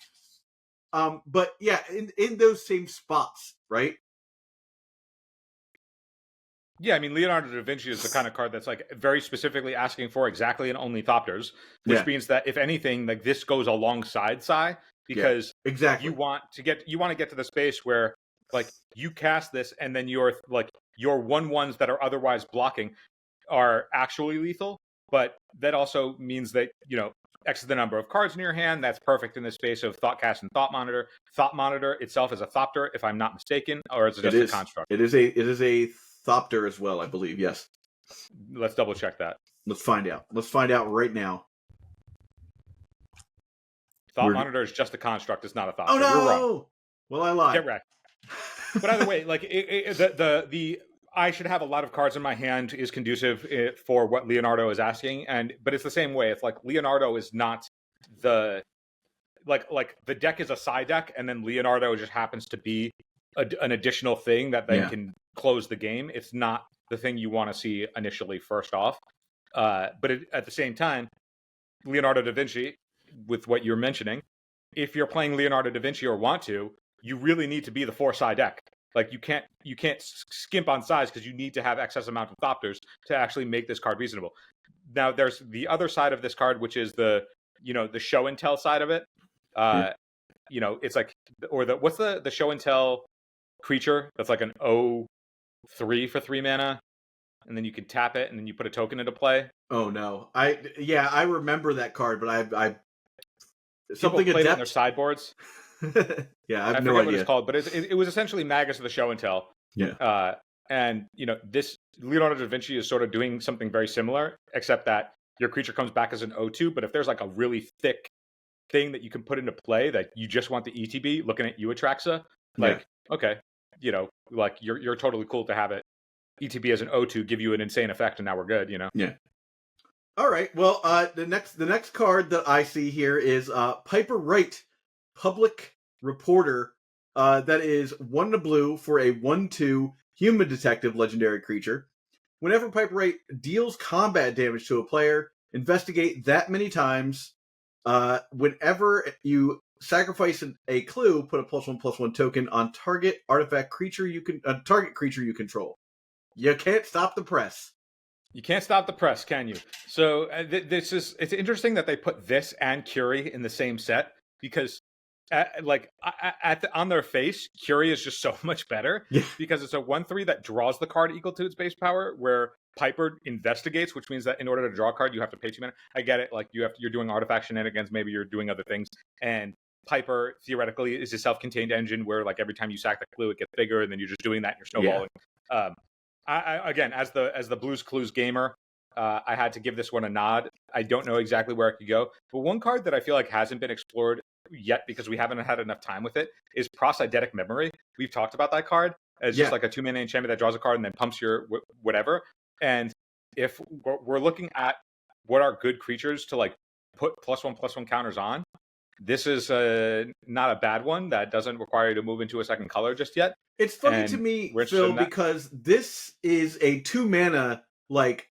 [SPEAKER 1] But yeah, in those same spots, right?
[SPEAKER 2] Yeah, I mean, Leonardo da Vinci is the kind of card that's like very specifically asking for exactly and only Thopters, which means that if anything, like this goes alongside Psy, because
[SPEAKER 1] exactly
[SPEAKER 2] you want to get to the space where like you cast this and then your 1/1s that are otherwise blocking are actually lethal, but that also means that X is the number of cards in your hand. That's perfect in the space of Thoughtcast and Thought Monitor. Thought Monitor itself is a Thopter, if I'm not mistaken, or is it just a construct?
[SPEAKER 1] It is a Thopter as well, I believe. Yes.
[SPEAKER 2] Let's double check that.
[SPEAKER 1] Let's find out. Let's find out right now.
[SPEAKER 2] Thought Monitor is just a construct. It's not a Thopter.
[SPEAKER 1] Oh no!
[SPEAKER 2] We're wrong.
[SPEAKER 1] Well, I lied.
[SPEAKER 2] Get wrecked. But either way, like the I should have a lot of cards in my hand is conducive for what Leonardo is asking, but it's the same way. It's like Leonardo is not the like the deck is a side deck, and then Leonardo just happens to be an additional thing that they can close the game. It's not the thing you want to see initially first off. But at the same time, Leonardo da Vinci, with what you're mentioning, if you're playing Leonardo da Vinci or want to, you really need to be the 4-side deck. Like you can't skimp on size because you need to have excess amount of Thopters to actually make this card reasonable. Now there's the other side of this card, which is the show and tell side of it. It's like, or what's the show and tell creature that's like an 0/3 for 3 mana, and then you can tap it and then you put a token into play.
[SPEAKER 1] Oh no, I remember that card, but I
[SPEAKER 2] something played it in their sideboards.
[SPEAKER 1] Yeah, I have
[SPEAKER 2] forget
[SPEAKER 1] no idea
[SPEAKER 2] what it's called, but it was essentially Magus of the show and tell.
[SPEAKER 1] Yeah.
[SPEAKER 2] And this Leonardo da Vinci is sort of doing something very similar, except that your creature comes back as an O2, but if there's like a really thick thing that you can put into play that you just want the ETB, looking at you, Atraxa, okay, like you're totally cool to have it ETB as an O2, give you an insane effect, and now we're good,
[SPEAKER 1] Yeah. All right. Well, the next card that I see here is Piper Wright, Public Reporter. That is 1 to blue for a 1/2 human detective legendary creature. Whenever Piper Wright deals combat damage to a player, investigate that many times. Whenever you sacrifice a clue, put a +1/+1 token on target artifact creature target creature you control. You can't stop the press.
[SPEAKER 2] You can't stop the press, can you? So it's interesting that they put this and Curie in the same set, because on their face, Curie is just so much better because it's a 1/3 that draws the card equal to its base power, where Piper investigates, which means that in order to draw a card, you have to pay 2 mana. I get it. Like you're doing artifact shenanigans, maybe you're doing other things, and Piper theoretically is a self-contained engine where like every time you sack the clue, it gets bigger, and then you're just doing that and you're snowballing. I again, as the Blues Clues gamer, I had to give this one a nod. I don't know exactly where it could go, but one card that I feel like hasn't been explored yet because we haven't had enough time with it is Proseidetic Memory. We've talked about that card as just like a 2-mana enchantment that draws a card and then pumps your whatever. And if we're looking at what are good creatures to like put +1/+1 counters on, this is not a bad one that doesn't require you to move into a second color just yet.
[SPEAKER 1] It's funny to me, Phil, because this is a 2-mana, like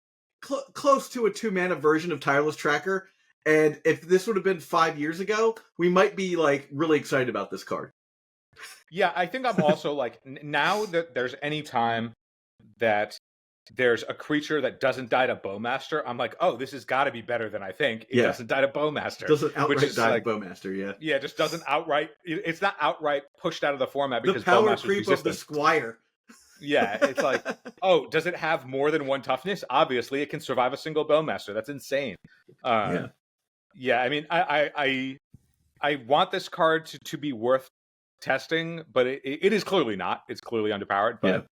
[SPEAKER 1] close to a 2-mana version of Tireless Tracker. And if this would have been 5 years ago, we might be like really excited about this card.
[SPEAKER 2] Yeah, I think I'm also like, now that there's any time that there's a creature that doesn't die to Bowmaster, I'm like, oh, this has got to be better than I think. It doesn't die to Bowmaster.
[SPEAKER 1] Doesn't outright die to Bowmaster, yeah.
[SPEAKER 2] Yeah, just doesn't outright. It's not outright pushed out of the format because
[SPEAKER 1] the power
[SPEAKER 2] Bowmaster's
[SPEAKER 1] creep
[SPEAKER 2] resistant.
[SPEAKER 1] of the Squire.
[SPEAKER 2] Yeah, it's like, oh, does it have more than 1 toughness? Obviously, it can survive a single Bowmaster. That's insane. Yeah, I mean, I want this card to be worth testing, but it is clearly not. It's clearly underpowered, but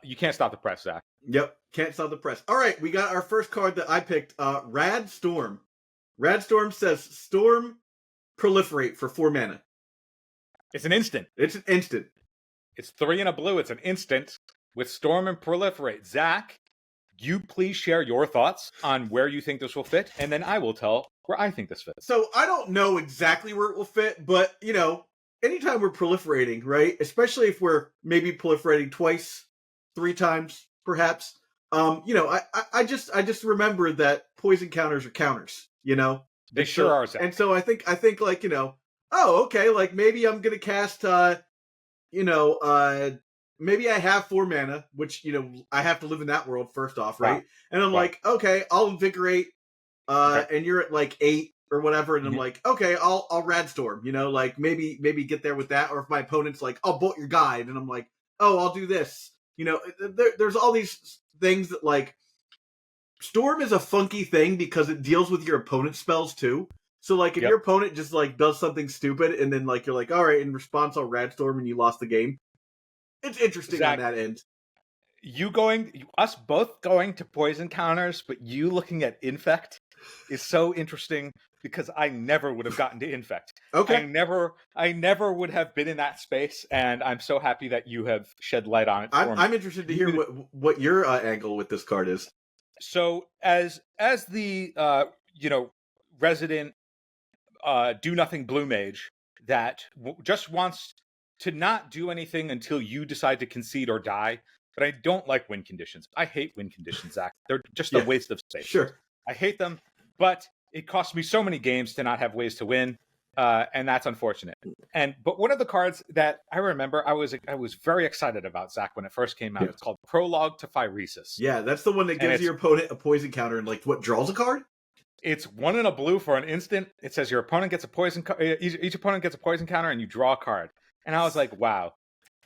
[SPEAKER 2] you can't stop the press, Zach.
[SPEAKER 1] Yep, can't stop the press. All right, we got our first card that I picked, Rad Storm. Rad Storm says, Storm proliferate for 4 mana.
[SPEAKER 2] It's an instant.
[SPEAKER 1] It's an instant.
[SPEAKER 2] It's 3 and a blue. It's an instant with Storm and proliferate. Zach, you please share your thoughts on where you think this will fit, and then I will tell where I think this fits.
[SPEAKER 1] So I don't know exactly where it will fit, but, you know, anytime we're proliferating, right? Especially if we're maybe proliferating twice, 3 times, perhaps. You know, I just remember that poison counters are counters, you know?
[SPEAKER 2] They sure are, Zach.
[SPEAKER 1] And so I think like, you know, oh, okay, like maybe I'm gonna cast maybe I have 4 mana, which, you know, I have to live in that world first off, right? And I'm like, okay, I'll invigorate, and you're at like 8 or whatever, and I'm like, okay, I'll Rad Storm, you know, like maybe get there with that. Or if my opponent's like, I'll bolt your guide, and I'm like, oh, I'll do this. You know, there's all these things that, like, Storm is a funky thing because it deals with your opponent's spells too. So like if your opponent just like does something stupid and then like you're like, all right, in response I'll Rad Storm and you lost the game. It's interesting on that end.
[SPEAKER 2] Us both going to poison counters, but you looking at Infect is so interesting because I never would have gotten to Infect.
[SPEAKER 1] Okay.
[SPEAKER 2] I never would have been in that space, and I'm so happy that you have shed light on it.
[SPEAKER 1] I'm interested to hear what your angle with this card is.
[SPEAKER 2] So as the resident do nothing blue mage that just wants to not do anything until you decide to concede or die. But I don't like win conditions. I hate win conditions, Zach. They're just a waste of space.
[SPEAKER 1] Sure.
[SPEAKER 2] I hate them, but it costs me so many games to not have ways to win, and that's unfortunate. But one of the cards that I remember I was very excited about, Zach, when it first came out. It's called Prologue to Phyresis.
[SPEAKER 1] Yeah, that's the one that gives your opponent a poison counter and like what draws a card?
[SPEAKER 2] It's 1 and a blue for an instant. It says your opponent gets a poison. Each opponent gets a poison counter, and you draw a card. And I was like, wow.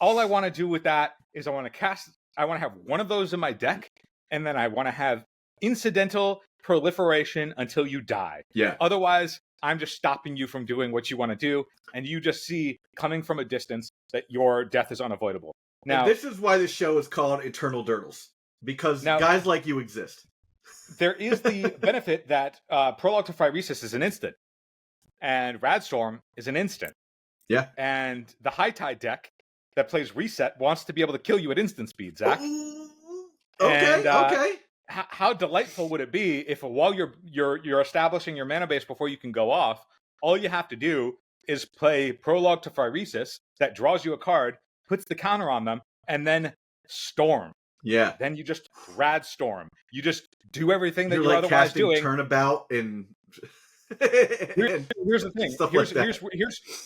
[SPEAKER 2] All I want to do with that is I want to have one of those in my deck, and then I want to have incidental proliferation until you die.
[SPEAKER 1] Yeah.
[SPEAKER 2] Otherwise, I'm just stopping you from doing what you want to do, and you just see coming from a distance that your death is unavoidable. Now,
[SPEAKER 1] and this is why this show is called Eternal Durdles, because guys like you exist.
[SPEAKER 2] There is the benefit that Prologue to Phyresis is an instant, and Rad Storm is an instant.
[SPEAKER 1] Yeah.
[SPEAKER 2] And the High Tide deck that plays Reset wants to be able to kill you at instant speed, Zach.
[SPEAKER 1] Okay.
[SPEAKER 2] How delightful would it be if while you're establishing your mana base before you can go off, all you have to do is play Prologue to Phyresis that draws you a card, puts the counter on them, and then Storm.
[SPEAKER 1] Yeah.
[SPEAKER 2] Then you just Rad Storm. You just do everything that you're
[SPEAKER 1] like
[SPEAKER 2] otherwise doing.
[SPEAKER 1] Turnabout and
[SPEAKER 2] here's the thing.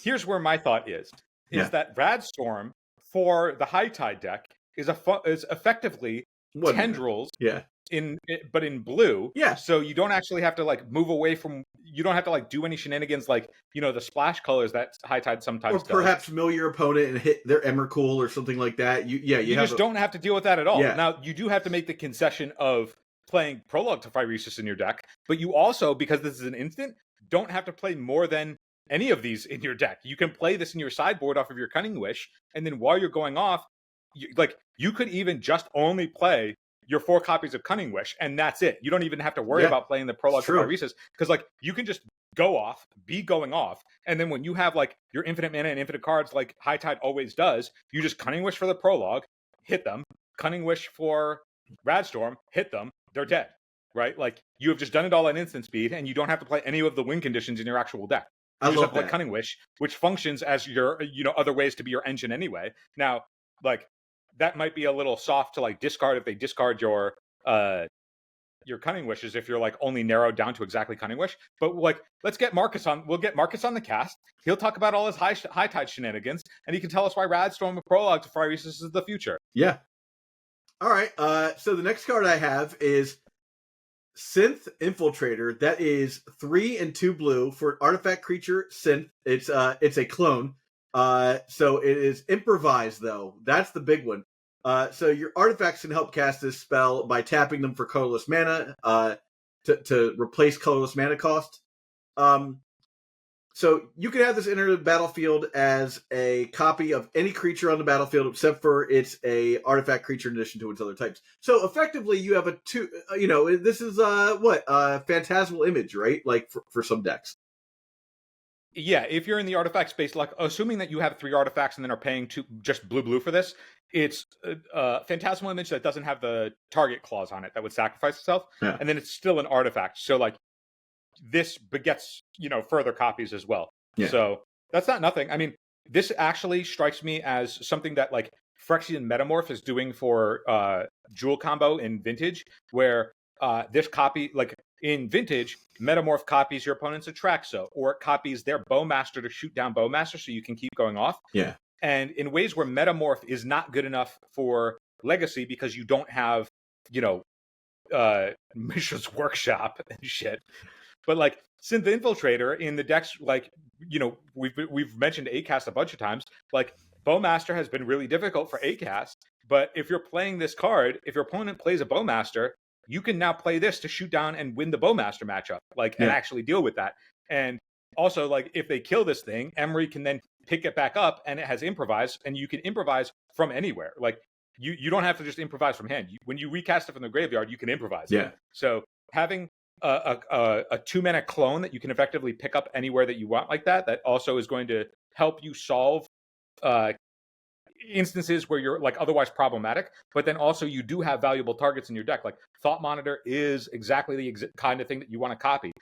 [SPEAKER 2] Here's where my thought is that Rad Storm for the High Tide deck is effectively tendrils.
[SPEAKER 1] Yeah.
[SPEAKER 2] But in blue.
[SPEAKER 1] Yeah.
[SPEAKER 2] So you don't actually have to like move away from. You don't have to like do any shenanigans like the splash colors that High Tide sometimes does.
[SPEAKER 1] Or perhaps mill your opponent and hit their Emrakul or something like that. You
[SPEAKER 2] just don't have to deal with that at all.
[SPEAKER 1] Yeah.
[SPEAKER 2] Now you do have to make the concession of playing Prologue to Phyresis in your deck, but you also, because this is an instant, don't have to play more than any of these in your deck. You can play this in your sideboard off of your Cunning Wish, and then while you're going off, you could even just only play your 4 copies of Cunning Wish, and that's it. You don't even have to worry about playing the Prologue to Phyresis, because you can just go off, be going off, and then when you have your infinite mana and infinite cards like High Tide always does, you just Cunning Wish for the Prologue, hit them, Cunning Wish for Rad Storm, hit them, they're dead, right? Like you have just done it all at instant speed, and you don't have to play any of the win conditions in your actual deck. You just have to play Cunning Wish, which functions as your other ways to be your engine anyway. Now, like that might be a little soft to like discard if they discard your Cunning Wishes if you're like only narrowed down to exactly Cunning Wish. But like, let's get Marcus on. We'll get Marcus on the cast. He'll talk about all his high tide shenanigans, and he can tell us why Rad Storm and Prologue to Phyrexis is the future.
[SPEAKER 1] Yeah. All right. So the next card I have is Synth Infiltrator. That is 3 and 2 blue for artifact creature Synth. It's a clone. So it is improvised though. That's the big one. So your artifacts can help cast this spell by tapping them for colorless mana, to replace colorless mana cost. So you can have this enter the battlefield as a copy of any creature on the battlefield, except for it's a artifact creature in addition to its other types. So effectively, you have this is phantasmal image, right? Like for some decks.
[SPEAKER 2] Yeah, if you're in the artifact space, like assuming that you have 3 artifacts and then are paying just blue for this, it's a phantasmal image that doesn't have the target clause on it that would sacrifice itself, and then it's still an artifact. So like this begets further copies as well. Yeah. So that's not nothing. I mean, this actually strikes me as something that like Phyrexian Metamorph is doing for Jewel combo in Vintage, where this copy, like in Vintage, Metamorph copies your opponent's Atraxa, or it copies their Bowmaster to shoot down Bowmaster so you can keep going off.
[SPEAKER 1] Yeah.
[SPEAKER 2] And in ways where Metamorph is not good enough for Legacy because you don't have, Mishra's Workshop and shit. But like Synth Infiltrator in the decks, like, we've mentioned Acast a bunch of times. Like Bowmaster has been really difficult for Acast, but if you're playing this card, if your opponent plays a Bowmaster, you can now play this to shoot down and win the Bowmaster matchup, and actually deal with that. And also, like, if they kill this thing, Emery can then pick it back up, and it has improvise, and you can improvise from anywhere. Like, you don't have to just improvise from hand. When you recast it from the graveyard, you can improvise.
[SPEAKER 1] Yeah.
[SPEAKER 2] So having a 2-mana clone that you can effectively pick up anywhere that you want like that also is going to help you solve instances where you're like otherwise problematic, but then also you do have valuable targets in your deck. Like Thought Monitor is exactly the kind of thing that you want to copy.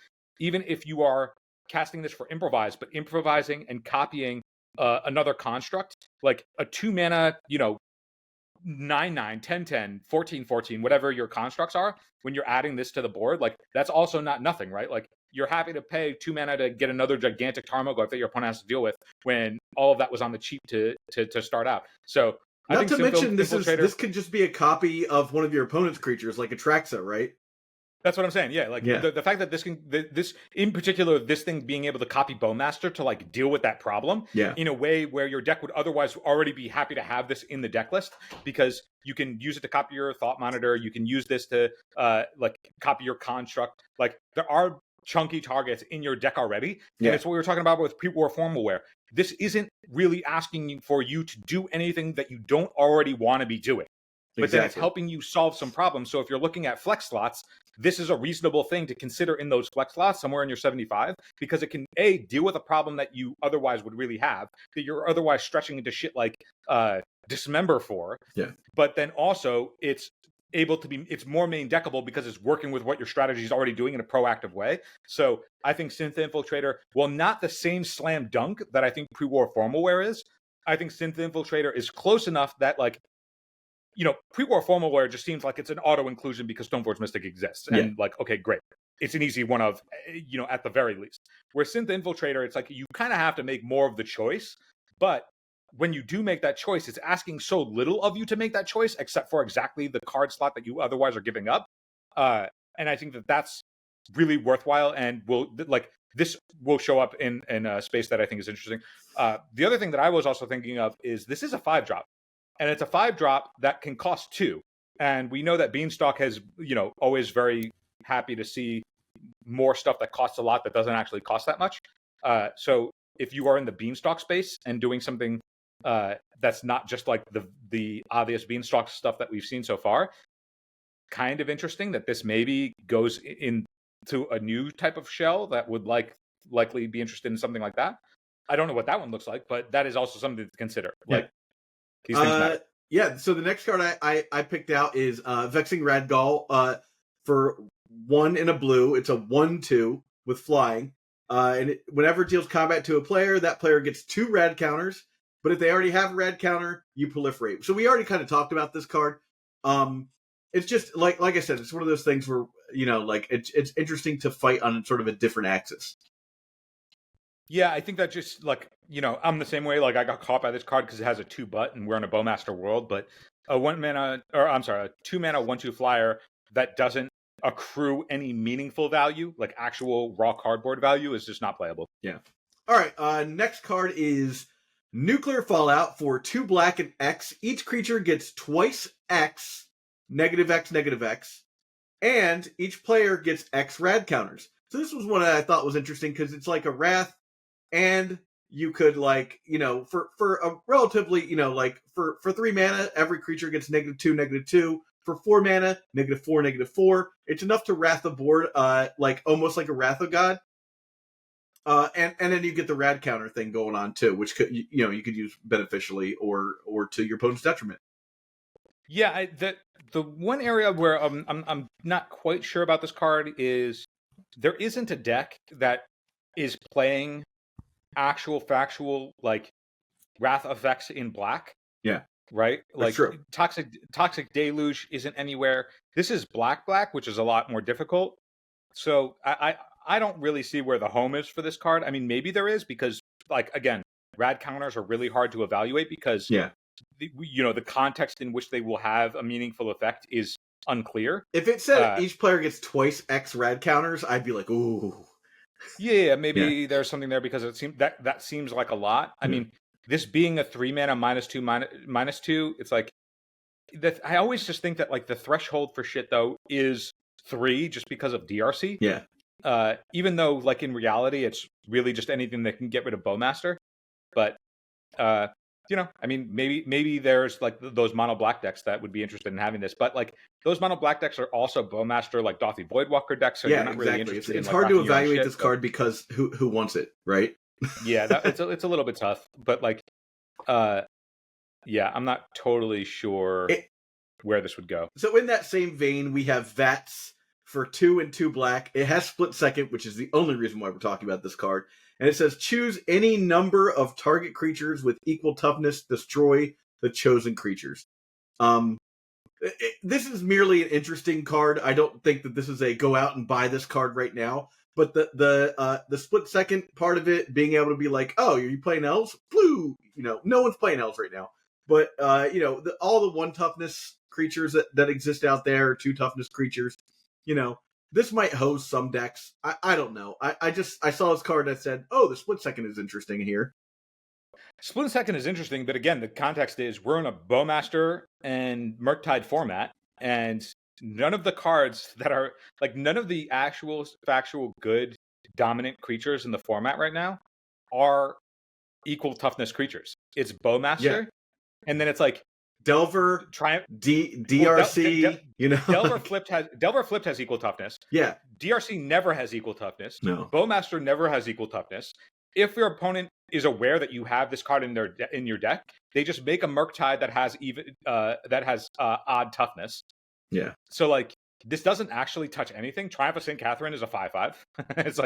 [SPEAKER 2] Even if you are casting this for improvise, but improvising and copying another construct, like a 2-mana, 9/9, 10/10, 14/14, whatever your constructs are, when you're adding this to the board, like that's also not nothing, right? Like you're happy to pay 2 mana to get another gigantic Tarmogoyf that your opponent has to deal with when all of that was on the cheap to start out. So
[SPEAKER 1] not to mention this could just be a copy of one of your opponent's creatures, like Atraxa, right?
[SPEAKER 2] That's what I'm saying. Yeah, like the fact that this in particular, this thing being able to copy Bowmaster to like deal with that problem in a way where your deck would otherwise already be happy to have this in the deck list, because you can use it to copy your Thought Monitor. You can use this to like copy your construct. Like there are chunky targets in your deck already. And it's what we were talking about with pre-war formalware. This isn't really asking for you to do anything that you don't already want to be doing. But then it's helping you solve some problems. So if you're looking at flex slots, this is a reasonable thing to consider in those flex slots somewhere in your 75, because it can deal with a problem that you otherwise would really have, that you're otherwise stretching into shit like Dismember for.
[SPEAKER 1] Yeah.
[SPEAKER 2] But then also it's able to be, it's more main deckable because it's working with what your strategy is already doing in a proactive way. So I think Synth Infiltrator, well, not the same slam dunk that I think pre-war formalware is. I think Synth Infiltrator is close enough that like, pre-war formalware just seems like it's an auto-inclusion because Stoneforge Mystic exists. And like, okay, great. It's an easy one of, at the very least. Where Synth Infiltrator, it's like you kind of have to make more of the choice. But when you do make that choice, it's asking so little of you to make that choice, except for exactly the card slot that you otherwise are giving up. And I think that that's really worthwhile and this will show up in a space that I think is interesting. The other thing that I was also thinking of is this is a 5-drop. And it's a 5-drop that can cost 2. And we know that Beanstalk has, always very happy to see more stuff that costs a lot that doesn't actually cost that much. So if you are in the Beanstalk space and doing something that's not just like the obvious Beanstalk stuff that we've seen so far, kind of interesting that this maybe goes into a new type of shell that would likely be interested in something like that. I don't know what that one looks like, but that is also something to consider. Like, these things matter.
[SPEAKER 1] Yeah, so the next card I picked out is Vexing Radgal. For 1 in a blue, it's a 1/2 with flying. Whenever it deals combat to a player, that player gets 2 rad counters. But if they already have a rad counter, you proliferate. So we already kind of talked about this card. It's just like I said, it's one of those things where it's interesting to fight on sort of a different axis.
[SPEAKER 2] Yeah, I think that just I'm the same way. Like I got caught by this card because it has a 2/, and we're in a Bowmaster world. But a 1-mana, or I'm sorry, a 2-mana 1/2 flyer that doesn't accrue any meaningful value, like actual raw cardboard value, is just not playable.
[SPEAKER 1] Yeah. All right. Next card is Nuclear Fallout for 2 black and X. Each creature gets twice X, -X, -X, and each player gets X rad counters. So this was one that I thought was interesting because it's like a Wrath, and you could for a relatively for 3 mana, every creature gets -2, -2. For 4 mana, -4, -4. It's enough to Wrath the board, almost like a Wrath of God. And then you get the rad counter thing going on too, which could you could use beneficially or to your opponent's detriment.
[SPEAKER 2] Yeah, the one area where I'm not quite sure about this card is there isn't a deck that is playing actual factual Wrath effects in black.
[SPEAKER 1] Yeah.
[SPEAKER 2] Right?
[SPEAKER 1] That's true.
[SPEAKER 2] Toxic Deluge isn't anywhere. This is black, which is a lot more difficult. So I don't really see where the home is for this card. I mean, maybe there is because, again, rad counters are really hard to evaluate because the context in which they will have a meaningful effect is unclear.
[SPEAKER 1] If it said each player gets twice X rad counters, I'd be like, ooh.
[SPEAKER 2] Yeah, maybe there's something there because it seems that seems like a lot. I mean, this being a 3 mana -2/-2, it's like that. I always just think that the threshold for shit though is 3 just because of DRC.
[SPEAKER 1] Yeah.
[SPEAKER 2] Even though in reality it's really just anything that can get rid of Bowmaster. But I mean maybe there's those mono black decks that would be interested in having this. But those mono black decks are also Bowmaster Dothy Voidwalker decks. So you're not really interested
[SPEAKER 1] it's hard to evaluate this card because who wants it, right?
[SPEAKER 2] Yeah, it's a little bit tough, but I'm not totally sure where this would go.
[SPEAKER 1] So in that same vein, we have Vats for 2 and 2 black. It has split second, which is the only reason why we're talking about this card. And it says choose any number of target creatures with equal toughness, destroy the chosen creatures. This is merely an interesting card. I don't think that this is a go out and buy this card right now. But the split second part of it, being able to be like, oh, are you playing elves? Blue, no one's playing elves right now. But all the 1 toughness creatures that exist out there, 2 toughness creatures, this might hose some decks. I don't know. I saw this card that said, oh, the split second is interesting here.
[SPEAKER 2] Split second is interesting, but again, the context is we're in a Bowmaster and Murktide format, and none of the cards that are none of the actual factual good dominant creatures in the format right now are equal toughness creatures. It's Bowmaster, and then it's
[SPEAKER 1] Delver, DRC.
[SPEAKER 2] Delver flipped has equal toughness.
[SPEAKER 1] Yeah,
[SPEAKER 2] DRC never has equal toughness.
[SPEAKER 1] No,
[SPEAKER 2] Bowmaster never has equal toughness. If your opponent is aware that you have this card in your deck, they just make a Murktide that has odd toughness.
[SPEAKER 1] Yeah.
[SPEAKER 2] So this doesn't actually touch anything. Triumph of St. Catherine is a 5/5. It's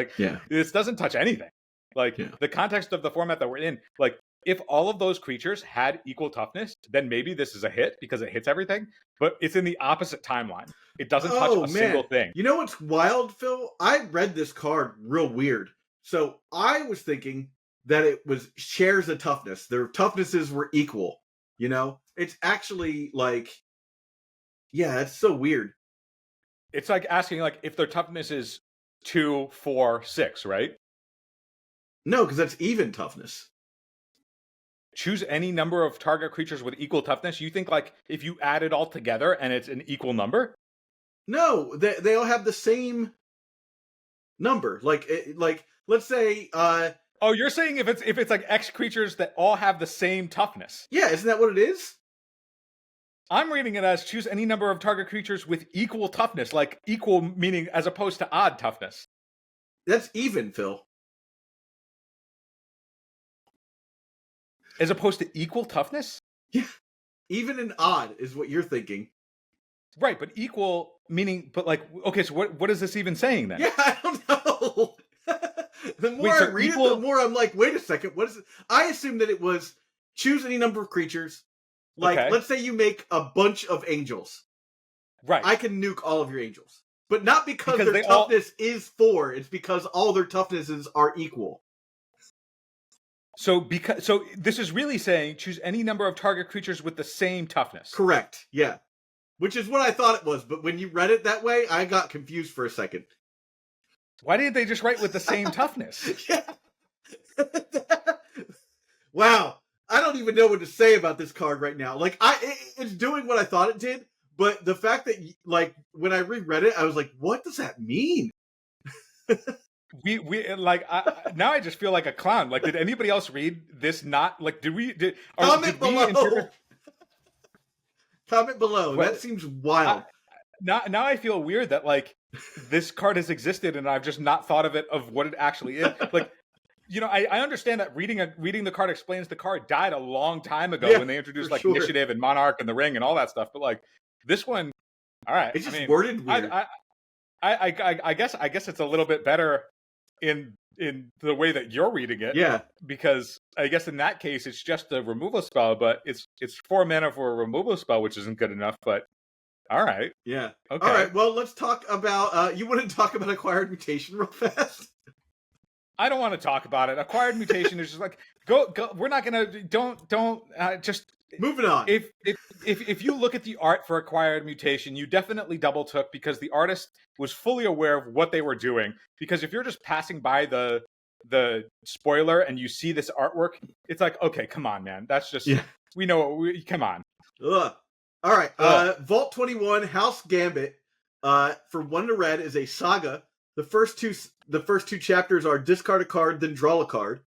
[SPEAKER 2] this doesn't touch anything. The context of the format that we're in, if all of those creatures had equal toughness, then maybe this is a hit because it hits everything. But it's in the opposite timeline. It doesn't touch a single thing.
[SPEAKER 1] You know what's wild, Phil? I read this card real weird. So I was thinking that it was shares of toughness. Their toughnesses were equal. It's actually it's so weird.
[SPEAKER 2] It's asking if their toughness is 2, 4, 6, right?
[SPEAKER 1] No, because that's even toughness.
[SPEAKER 2] Choose any number of target creatures with equal toughness. You think if you add it all together and it's an equal number?
[SPEAKER 1] No, they all have the same number. Let's say.
[SPEAKER 2] Oh, you're saying if it's X creatures that all have the same toughness?
[SPEAKER 1] Yeah, isn't that what it is?
[SPEAKER 2] I'm reading it as choose any number of target creatures with equal toughness, equal meaning as opposed to odd toughness.
[SPEAKER 1] That's even, Phil.
[SPEAKER 2] As opposed to equal toughness?
[SPEAKER 1] Yeah. Even and odd is what you're thinking.
[SPEAKER 2] Right, but equal meaning, but like, okay, so what is this even saying then?
[SPEAKER 1] Yeah, I don't know. The more
[SPEAKER 2] Wait,
[SPEAKER 1] I
[SPEAKER 2] so
[SPEAKER 1] read
[SPEAKER 2] equal-
[SPEAKER 1] it, the more I'm like, wait a second, what is it? I assume that it was choose any number of creatures. Like,
[SPEAKER 2] Okay.
[SPEAKER 1] let's say you make a bunch of angels.
[SPEAKER 2] Right.
[SPEAKER 1] I can nuke all of your angels. But not because
[SPEAKER 2] Because
[SPEAKER 1] their toughness is 4, it's because all their toughnesses are equal.
[SPEAKER 2] So this is really saying choose any number of target creatures with the same toughness.
[SPEAKER 1] Correct, yeah. Which is what I thought it was, but when you read it that way, I got confused for a second.
[SPEAKER 2] Why didn't they just write with the same toughness?
[SPEAKER 1] Yeah. Wow. I don't even know what to say about this card right now. Like, it's doing what I thought it did, but the fact that, like, when I reread it, I was like, what does that mean?
[SPEAKER 2] we like now I just feel like a clown. Like, did anybody else read this? Not like
[SPEAKER 1] Comment below. Comment below. That seems wild.
[SPEAKER 2] Now I feel weird that like this card has existed and I've just not thought of what it actually is. Like, you know, I understand that reading the card explains the card died a long time ago when they introduced like Initiative and Monarch and the Ring and all that stuff. But like this one, all right,
[SPEAKER 1] it's just worded weird.
[SPEAKER 2] I guess it's a little bit better in the way that you're reading it.
[SPEAKER 1] Yeah.
[SPEAKER 2] Because I guess in that case it's just a removal spell, but it's 4 mana for a removal spell, which isn't good enough, but all right.
[SPEAKER 1] Yeah.
[SPEAKER 2] Okay.
[SPEAKER 1] All right, well, let's talk about you want to talk about Acquired Mutation real fast?
[SPEAKER 2] I don't want to talk about it. Acquired Mutation is just like go. We're not gonna. Don't. Just
[SPEAKER 1] moving on.
[SPEAKER 2] If you look at the art for Acquired Mutation, you definitely double took because the artist was fully aware of what they were doing. Because if you're just passing by the spoiler and you see this artwork, it's like, okay, come on, man. That's just we know. Come on.
[SPEAKER 1] Ugh. All right. Vault 21 House Gambit for 1 to red is a saga. The first two chapters are discard a card, then draw a card.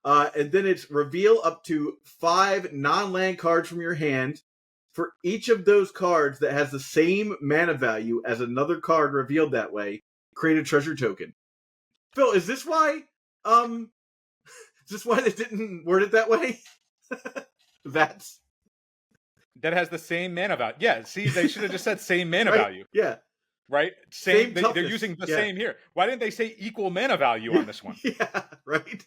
[SPEAKER 1] And then it's reveal up to 5 non-land cards from your hand. For each of those cards that has the same mana value as another card revealed that way, create a treasure token. Phil, is this why they didn't word it that way? Vats.
[SPEAKER 2] That has the same mana value. Yeah, see, they should have just said same mana value.
[SPEAKER 1] Yeah.
[SPEAKER 2] Right? Same they're using the same here. Why didn't they say equal mana value on this one?
[SPEAKER 1] Yeah, right.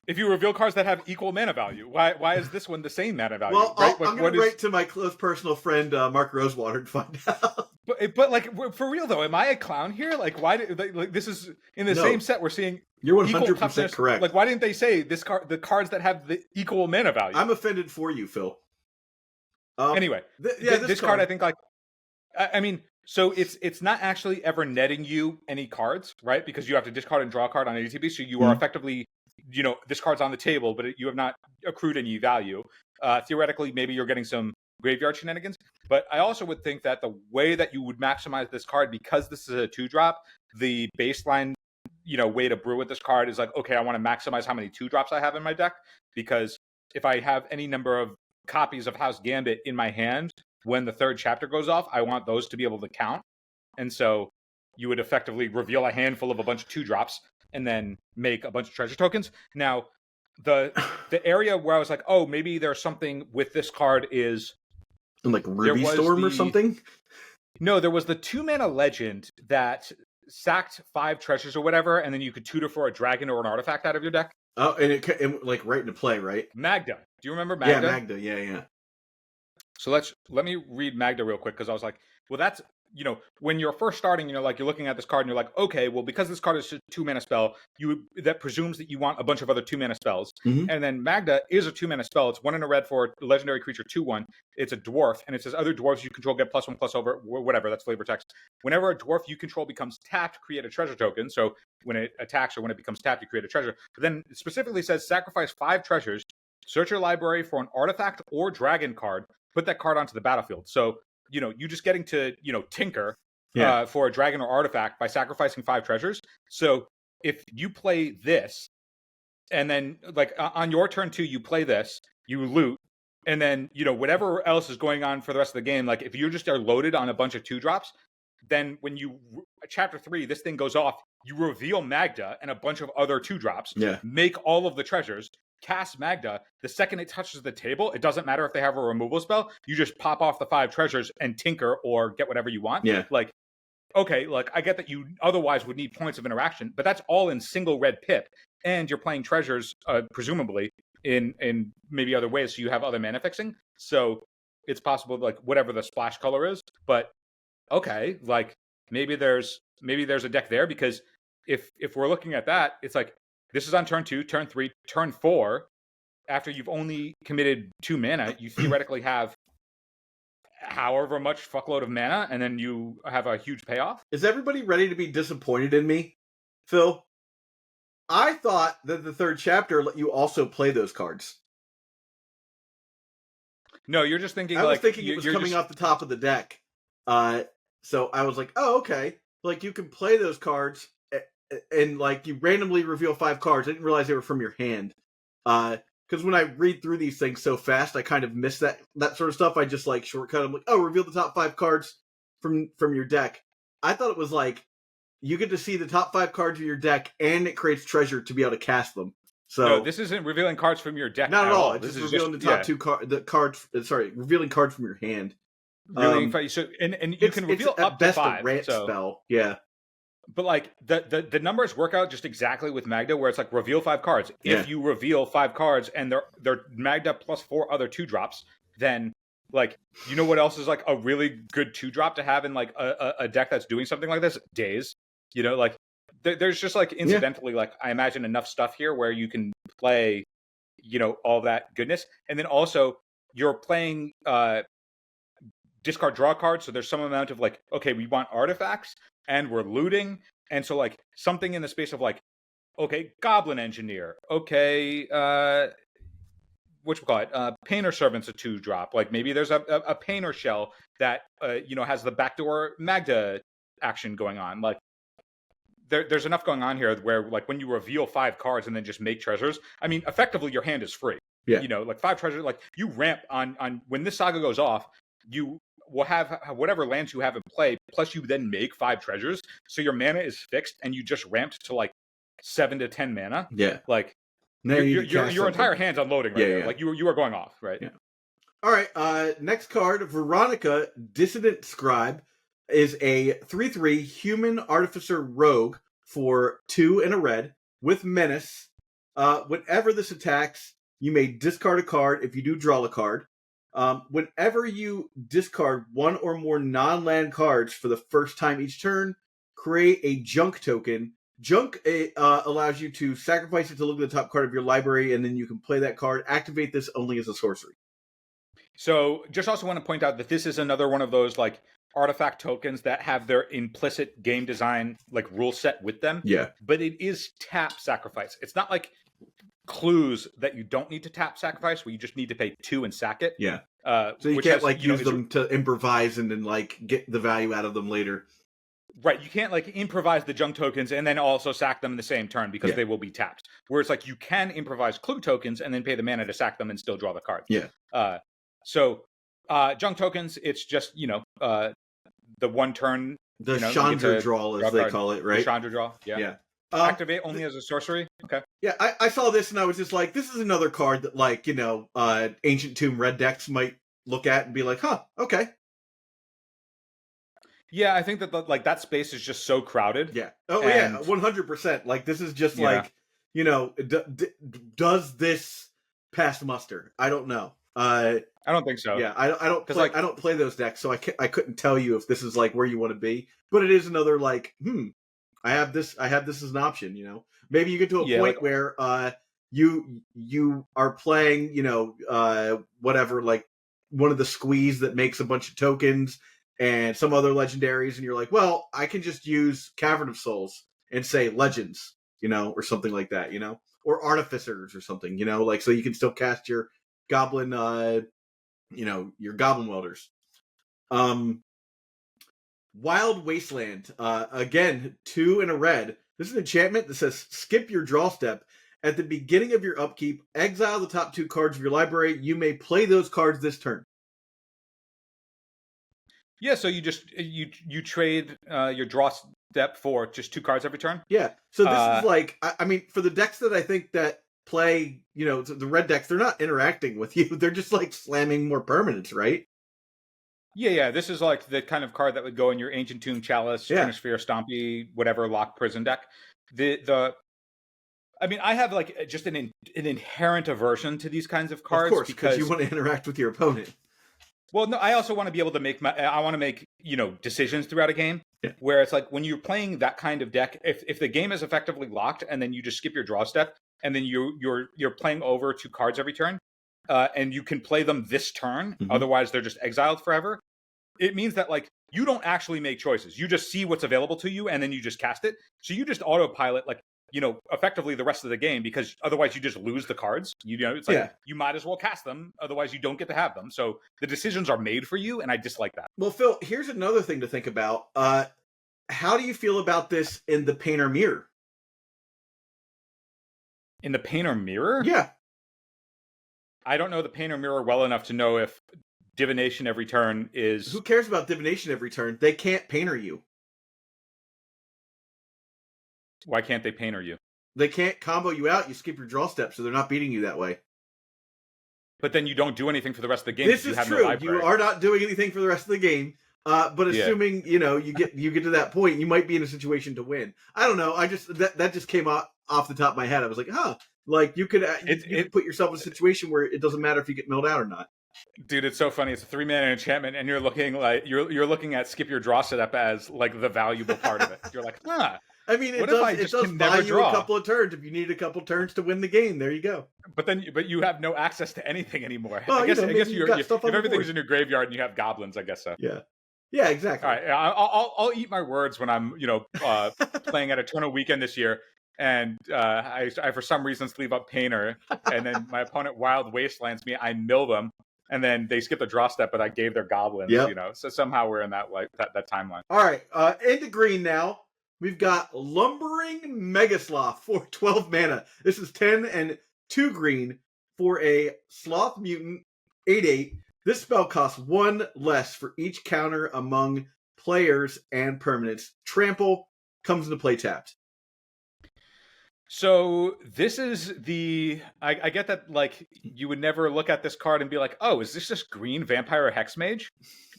[SPEAKER 2] If you reveal cards that have equal mana value, why is this one the same mana value?
[SPEAKER 1] Well,
[SPEAKER 2] right?
[SPEAKER 1] I'm going to write to my close personal friend Mark Rosewater to find out.
[SPEAKER 2] But like for real though, am I a clown here? Like why like this is in the same set we're seeing.
[SPEAKER 1] You're 100% correct.
[SPEAKER 2] Like why didn't they say the cards that have the equal mana value?
[SPEAKER 1] I'm offended for you, Phil.
[SPEAKER 2] Anyway, this card I think like I mean. So it's not actually ever netting you any cards, right? Because you have to discard and draw a card on ATB, so you are effectively, you know, this card's on the table, but you have not accrued any value. Theoretically, maybe you're getting some graveyard shenanigans, but I also would think that the way that you would maximize this card, because this is a 2-drop, the baseline, you know, way to brew with this card is like, okay, I want to maximize how many 2-drops I have in my deck, because if I have any number of copies of House Gambit in my hand, when the 3rd chapter goes off, I want those to be able to count. And so you would effectively reveal a handful of a bunch of 2-drops and then make a bunch of treasure tokens. Now, the area where I was like, oh, maybe there's something with this card is...
[SPEAKER 1] Like Ruby Storm or something?
[SPEAKER 2] No, there was the 2-mana legend that sacked 5 treasures or whatever, and then you could tutor for a dragon or an artifact out of your deck.
[SPEAKER 1] Oh, and it like right into play, right?
[SPEAKER 2] Magda. Do you remember Magda?
[SPEAKER 1] Yeah, Magda. Yeah.
[SPEAKER 2] So let me read Magda real quick, because I was like, well, that's, you know, when you're first starting, you know, like you're looking at this card and you're like, okay, well, because this card is a 2-mana spell, that presumes that you want a bunch of other 2-mana spells. Mm-hmm. And then Magda is a 2-mana spell. It's 1 and a red for a legendary creature 2/1. It's a dwarf, and it says other dwarves you control get +1/+, over whatever. That's flavor text. Whenever a dwarf you control becomes tapped, create a treasure token. So when it attacks or when it becomes tapped, you create a treasure. But then it specifically says sacrifice 5 treasures, search your library for an artifact or dragon card, put that card onto the battlefield. So, you know, you just getting to, you know, tinker for a dragon or artifact by sacrificing 5 treasures. So if you play this, and then like on your turn 2, you play this, you loot, and then, you know, whatever else is going on for the rest of the game, like if you just are loaded on a bunch of 2-drops, then when you, chapter 3, this thing goes off, you reveal Magda and a bunch of other 2-drops, make all of the treasures, cast Magda, the second it touches the table, it doesn't matter if they have a removal spell. You just pop off the 5 treasures and tinker or get whatever you want.
[SPEAKER 1] Yeah.
[SPEAKER 2] Like, okay, like I get that you otherwise would need points of interaction, but that's all in single red pip, and you're playing treasures, presumably in maybe other ways, so you have other mana fixing. So it's possible, like whatever the splash color is, but okay, like maybe there's a deck there, because if we're looking at that, it's like this is on turn 2, turn 3, turn 4. After you've only committed 2 mana, you theoretically have however much fuckload of mana, and then you have a huge payoff.
[SPEAKER 1] Is everybody ready to be disappointed in me, Phil? I thought that the 3rd chapter let you also play those cards.
[SPEAKER 2] No, you're just thinking.
[SPEAKER 1] I was thinking it was coming off the top of the deck. So I was like, oh, okay. Like, you can play those cards, and like, you randomly reveal 5 cards. I didn't realize they were from your hand. Because when I read through these things so fast, I kind of miss that sort of stuff. I just, like, shortcut. I'm like, oh, reveal the top 5 cards from your deck. I thought it was like, you get to see the top 5 cards of your deck, and it creates treasure to be able to cast them. So
[SPEAKER 2] no, this isn't revealing cards from your deck.
[SPEAKER 1] Not at all.
[SPEAKER 2] This
[SPEAKER 1] is
[SPEAKER 2] is
[SPEAKER 1] revealing
[SPEAKER 2] just,
[SPEAKER 1] the top 2 cards. Sorry, revealing cards from your hand.
[SPEAKER 2] Really, so and you can reveal
[SPEAKER 1] it's
[SPEAKER 2] up
[SPEAKER 1] at best
[SPEAKER 2] to 5.
[SPEAKER 1] A rant spell, yeah.
[SPEAKER 2] But like the numbers work out just exactly with Magda, where it's like reveal 5 cards.
[SPEAKER 1] Yeah.
[SPEAKER 2] If you reveal 5 cards and they're Magda plus 4 other 2-drops, then like, you know what else is like a really good 2-drop to have in like a deck that's doing something like this? Days. You know, like there's just like incidentally, like I imagine enough stuff here where you can play, you know, all that goodness, and then also you're playing discard draw cards, so there's some amount of like, okay, we want artifacts and we're looting, and so like something in the space of like, okay, Goblin Engineer, okay, whatchamacallit, Painter Servant's a 2-drop, like maybe there's a Painter Shell that you know, has the backdoor Magda action going on. Like there's enough going on here where like when you reveal 5 cards and then just make treasures, I mean, effectively your hand is free.
[SPEAKER 1] Yeah.
[SPEAKER 2] You know, like 5 treasures, like you ramp on when this saga goes off, you will have whatever lands you have in play, plus you then make 5 treasures, so your mana is fixed, and you just ramped to like 7 to 10 mana.
[SPEAKER 1] Yeah,
[SPEAKER 2] like your entire hand's unloading right there. Like you are going off, right?
[SPEAKER 1] Yeah. All right. Next card, Veronica Dissident Scribe, is a 3/3 human artificer rogue for 2 and a red with menace. Whenever this attacks, you may discard a card. If you do, draw a card. Whenever you discard 1 or more non-land cards for the first time each turn, create a junk token. Junk allows you to sacrifice it to look at the top card of your library, and then you can play that card. Activate this only as a sorcery.
[SPEAKER 2] So just also want to point out that this is another one of those like artifact tokens that have their implicit game design like rule set with them.
[SPEAKER 1] Yeah.
[SPEAKER 2] But it is tap sacrifice. It's not like clues that you don't need to tap sacrifice, where you just need to pay 2 and sack it.
[SPEAKER 1] Yeah. So you can't use them to improvise and then like get the value out of them later.
[SPEAKER 2] Right, you can't like improvise the junk tokens and then also sack them in the same turn because they will be tapped. Whereas like you can improvise clue tokens and then pay the mana to sack them and still draw the card.
[SPEAKER 1] Yeah.
[SPEAKER 2] So junk tokens, it's just, you know, the 1 turn.
[SPEAKER 1] The Chandra draw, as they call it, right?
[SPEAKER 2] The Chandra draw, yeah. Activate only as a sorcery. Okay.
[SPEAKER 1] Yeah, I saw this and I was just like, this is another card that, like, you know, Ancient Tomb red decks might look at and be like, huh, okay.
[SPEAKER 2] Yeah, I think that like that space is just so crowded.
[SPEAKER 1] Yeah. Oh, yeah, 100%. Like, this is just like, you know, does this pass muster? I don't know. I
[SPEAKER 2] don't think so.
[SPEAKER 1] Yeah, I don't play those decks, so I couldn't tell you if this is like where you want to be. But it is another like, I have this as an option. You know, maybe you get to a point where you are playing, you know, whatever, like one of the squeeze that makes a bunch of tokens and some other legendaries, and you're like, well, I can just use Cavern of Souls and say legends, you know, or something like that, you know, or artificers or something, you know, like, so you can still cast your goblin, you know, your goblin welders. Wild Wasteland, again, 2 and a red. This is an enchantment that says skip your draw step. At the beginning of your upkeep, exile the top 2 cards of your library. You may play those cards this turn.
[SPEAKER 2] Yeah, so you just you trade your draw step for just 2 cards every turn.
[SPEAKER 1] Yeah, so this is like, I mean, for the decks that I think that play, the red decks, they're not interacting with you. They're just like slamming more permanents, right?
[SPEAKER 2] Yeah. This is like the kind of card that would go in your Ancient Tomb, Chalice, Trinisphere, Stompy, whatever lock prison deck. I mean, I have like just an inherent aversion to these kinds of cards,
[SPEAKER 1] of course, because you want to interact with your opponent.
[SPEAKER 2] Well, no, I also want to be able to make decisions throughout a game.
[SPEAKER 1] Yeah.
[SPEAKER 2] Where it's like when you're playing that kind of deck, if the game is effectively locked and then you just skip your draw step and then you're playing over 2 cards every turn, and you can play them this turn, otherwise they're just exiled forever. It means that like you don't actually make choices. You just see what's available to you and then you just cast it. So you just autopilot like effectively the rest of the game, because otherwise you just lose the cards. It's like you might as well cast them, otherwise you don't get to have them. So the decisions are made for you, and I dislike that.
[SPEAKER 1] Well, Phil, here's another thing to think about. How do you feel about this in the Painter Mirror?
[SPEAKER 2] In the Painter Mirror?
[SPEAKER 1] Yeah.
[SPEAKER 2] I don't know the Painter Mirror well enough to know if Divination every turn is...
[SPEAKER 1] Who cares about Divination every turn? They can't Painter you.
[SPEAKER 2] Why can't they Painter you?
[SPEAKER 1] They can't combo you out. You skip your draw step, so they're not beating you that way.
[SPEAKER 2] But then you don't do anything for the rest of the game.
[SPEAKER 1] This is true. You are not doing anything for the rest of the game. But assuming you get to that point, you might be in a situation to win. I don't know. I just that just came off the top of my head. I was like, like you could put yourself in a situation where it doesn't matter if you get milled out or not.
[SPEAKER 2] Dude, it's so funny. It's a 3-mana enchantment, and you're looking like you're looking at skip your draw setup as like the valuable part of it. You're like,
[SPEAKER 1] I mean, it does buy you a couple of turns if you need a couple of turns to win the game. There you go.
[SPEAKER 2] But you have no access to anything anymore.
[SPEAKER 1] Well,
[SPEAKER 2] I guess
[SPEAKER 1] if
[SPEAKER 2] everything's in your graveyard and you have goblins, I guess so.
[SPEAKER 1] Yeah, exactly.
[SPEAKER 2] All right, I'll eat my words when I'm playing at Eternal Weekend this year, and I for some reason sleeve up Painter, and then my opponent Wild Wastelands me. I mill them, and then they skip the draw step, but I gave their goblins. So somehow we're in that that timeline.
[SPEAKER 1] All right, into green now. We've got Lumbering Megasloth for 12 mana. This is 10 and 2 green for a Sloth Mutant, 8/8. This spell costs 1 less for each counter among players and permanents. Trample comes into play tapped.
[SPEAKER 2] So this is I get that like you would never look at this card and be like, oh, is this just green Vampire Hexmage?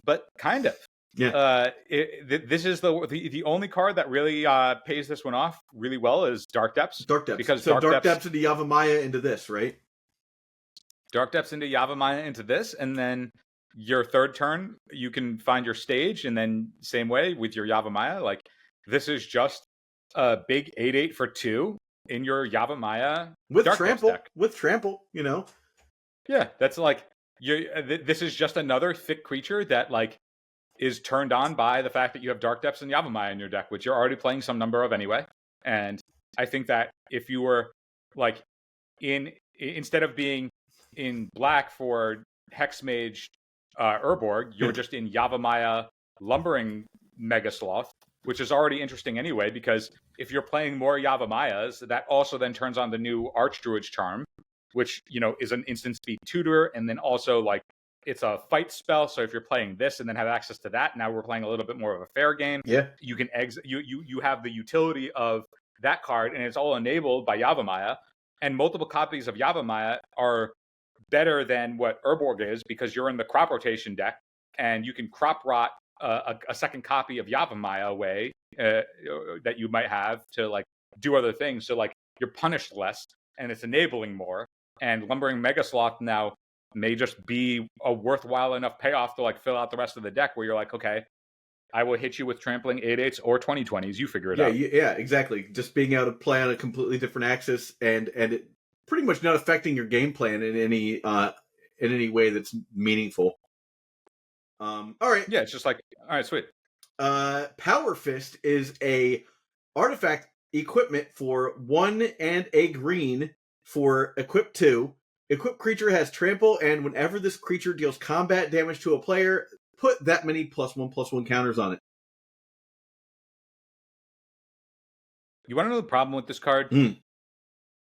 [SPEAKER 2] But kind of.
[SPEAKER 1] Yeah.
[SPEAKER 2] This is the only card that really pays this one off really well is Dark Depths.
[SPEAKER 1] Dark Depths.
[SPEAKER 2] Because
[SPEAKER 1] Dark Depths into Yavimaya into this, right?
[SPEAKER 2] Dark Depths into Yavimaya into this, and then your third turn you can find your stage, and then same way with your Yavimaya. Like this is just a big 8/8 for 2 in your Yavimaya
[SPEAKER 1] with
[SPEAKER 2] Dark
[SPEAKER 1] trample.
[SPEAKER 2] Deck.
[SPEAKER 1] With trample,
[SPEAKER 2] Yeah, that's like this is just another thick creature that like is turned on by the fact that you have Dark Depths and Yavimaya in your deck, which you're already playing some number of anyway. And I think that if you were like instead of being in black for Hexmage Urborg, you're just in Yavimaya Lumbering Megasloth, which is already interesting anyway, because if you're playing more Yavimayas, that also then turns on the new Archdruid's Charm, which, is an instant speed tutor, and then also like it's a fight spell, so if you're playing this and then have access to that, now we're playing a little bit more of a fair game.
[SPEAKER 1] Yeah.
[SPEAKER 2] You can exit. You have the utility of that card, and it's all enabled by Yavimaya. And multiple copies of Yavimaya are better than what Urborg is, because you're in the crop rotation deck, and you can crop rot a second copy of Yavimaya away that you might have to like do other things. So like you're punished less, and it's enabling more. And Lumbering Megasloth now may just be a worthwhile enough payoff to like fill out the rest of the deck where you're like, okay, I will hit you with trampling 8/8s or 20/20s. You figure it out.
[SPEAKER 1] Yeah, exactly. Just being able to play on a completely different axis and it pretty much not affecting your game plan in any way that's meaningful. All right.
[SPEAKER 2] Yeah, it's just like, all right, sweet.
[SPEAKER 1] Power Fist is a artifact equipment for 1 and a green for equip 2. Equipped creature has trample, and whenever this creature deals combat damage to a player, put that many +1/+1 counters on it.
[SPEAKER 2] You want to know the problem with this card?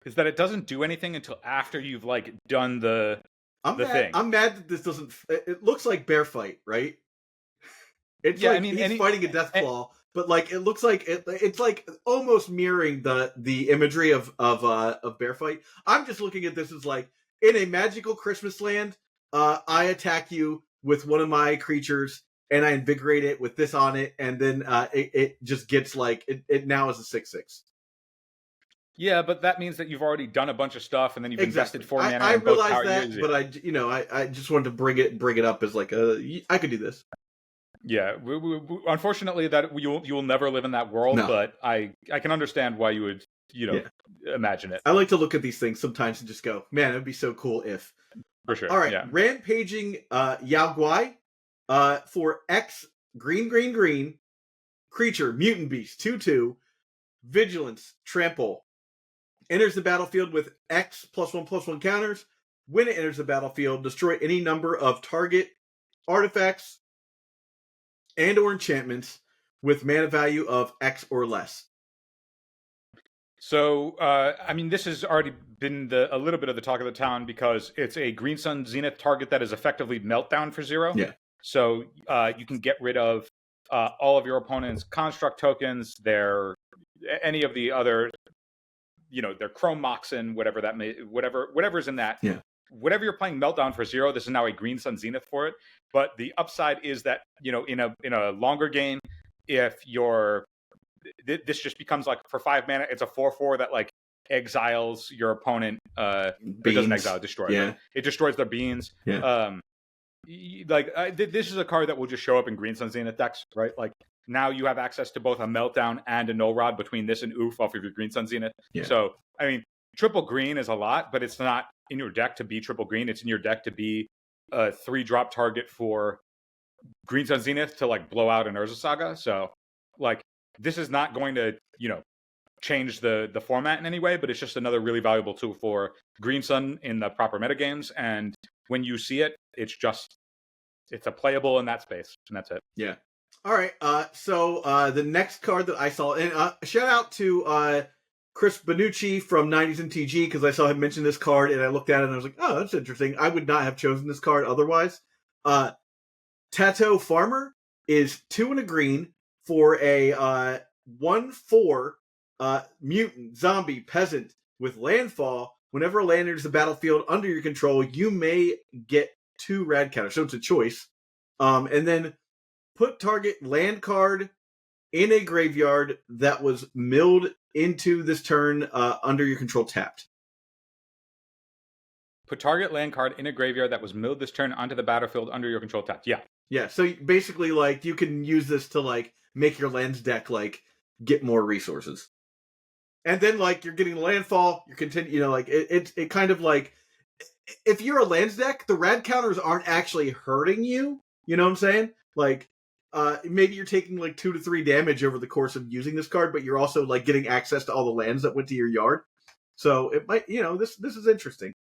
[SPEAKER 2] Is that it doesn't do anything until after you've like done the thing.
[SPEAKER 1] I'm mad that this doesn't. It looks like Bear Fight, right? It's he's fighting a Deathclaw, but like it looks like it's like almost mirroring the imagery of Bear Fight. I'm just looking at this as like in a magical Christmas land, I attack you with one of my creatures and I invigorate it with this on it, and then it just gets like it now is a 6/6.
[SPEAKER 2] Yeah, but that means that you've already done a bunch of stuff, and then you've invested 4 mana.
[SPEAKER 1] I
[SPEAKER 2] in both
[SPEAKER 1] realize
[SPEAKER 2] power
[SPEAKER 1] that,
[SPEAKER 2] users.
[SPEAKER 1] but I just wanted to bring it up as like I could do this.
[SPEAKER 2] Yeah, unfortunately, that you will never live in that world.
[SPEAKER 1] No.
[SPEAKER 2] But I can understand why you would imagine it.
[SPEAKER 1] I like to look at these things sometimes and just go, man, it'd be so cool if.
[SPEAKER 2] For sure.
[SPEAKER 1] All right,
[SPEAKER 2] yeah.
[SPEAKER 1] Rampaging Yao Guai for X green creature mutant beast 2/2 vigilance trample enters the battlefield with X +1/+1 counters. When it enters the battlefield, destroy any number of target artifacts and or enchantments with mana value of X or less.
[SPEAKER 2] So, I mean, this has already been a little bit of the talk of the town because it's a Green Sun Zenith target that is effectively Meltdown for 0.
[SPEAKER 1] Yeah.
[SPEAKER 2] So you can get rid of all of your opponent's construct tokens, any of the other, their Chrome Moxen, whatever's in that.
[SPEAKER 1] Yeah.
[SPEAKER 2] Whatever you're playing Meltdown for 0, this is now a Green Sun Zenith for it. But the upside is that, in a longer game, if this just becomes like for 5 mana, it's a 4/4 that like exiles your opponent. It doesn't exile, it destroys.
[SPEAKER 1] Yeah.
[SPEAKER 2] It destroys their beans.
[SPEAKER 1] Yeah.
[SPEAKER 2] This is a card that will just show up in Green Sun Zenith decks, right? Like now you have access to both a Meltdown and a Null Rod between this and Oof off of your Green Sun Zenith.
[SPEAKER 1] Yeah.
[SPEAKER 2] So I mean, triple green is a lot, but it's not in your deck to be triple green. It's in your deck to be a 3-drop target for Green Sun Zenith to like blow out an Urza Saga. So like this is not going to, change the format in any way, but it's just another really valuable tool for Green Sun in the proper metagames. And when you see it, it's a playable in that space, and that's it.
[SPEAKER 1] Yeah. All right. So the next card that I saw, and shout out to Chris Benucci from 90s and TG, because I saw him mention this card, and I looked at it and I was like, oh, that's interesting. I would not have chosen this card otherwise. Tato Farmer is 2 and a green for a 1/4 mutant zombie peasant with landfall. Whenever a land enters the battlefield under your control, you may get 2 rad counters. So it's a choice. And then put target land card in a graveyard that was milled into this turn under your control tapped.
[SPEAKER 2] Put target land card in a graveyard that was milled this turn onto the battlefield under your control tapped. Yeah.
[SPEAKER 1] Yeah, so basically, like, you can use this to, like, make your lands deck, like, get more resources. And then, like, you're getting landfall, you're it kind of, like, if you're a lands deck, the rad counters aren't actually hurting you, you know what I'm saying? Like, maybe you're taking, like, 2 to 3 damage over the course of using this card, but you're also, like, getting access to all the lands that went to your yard. So, it might, this is interesting.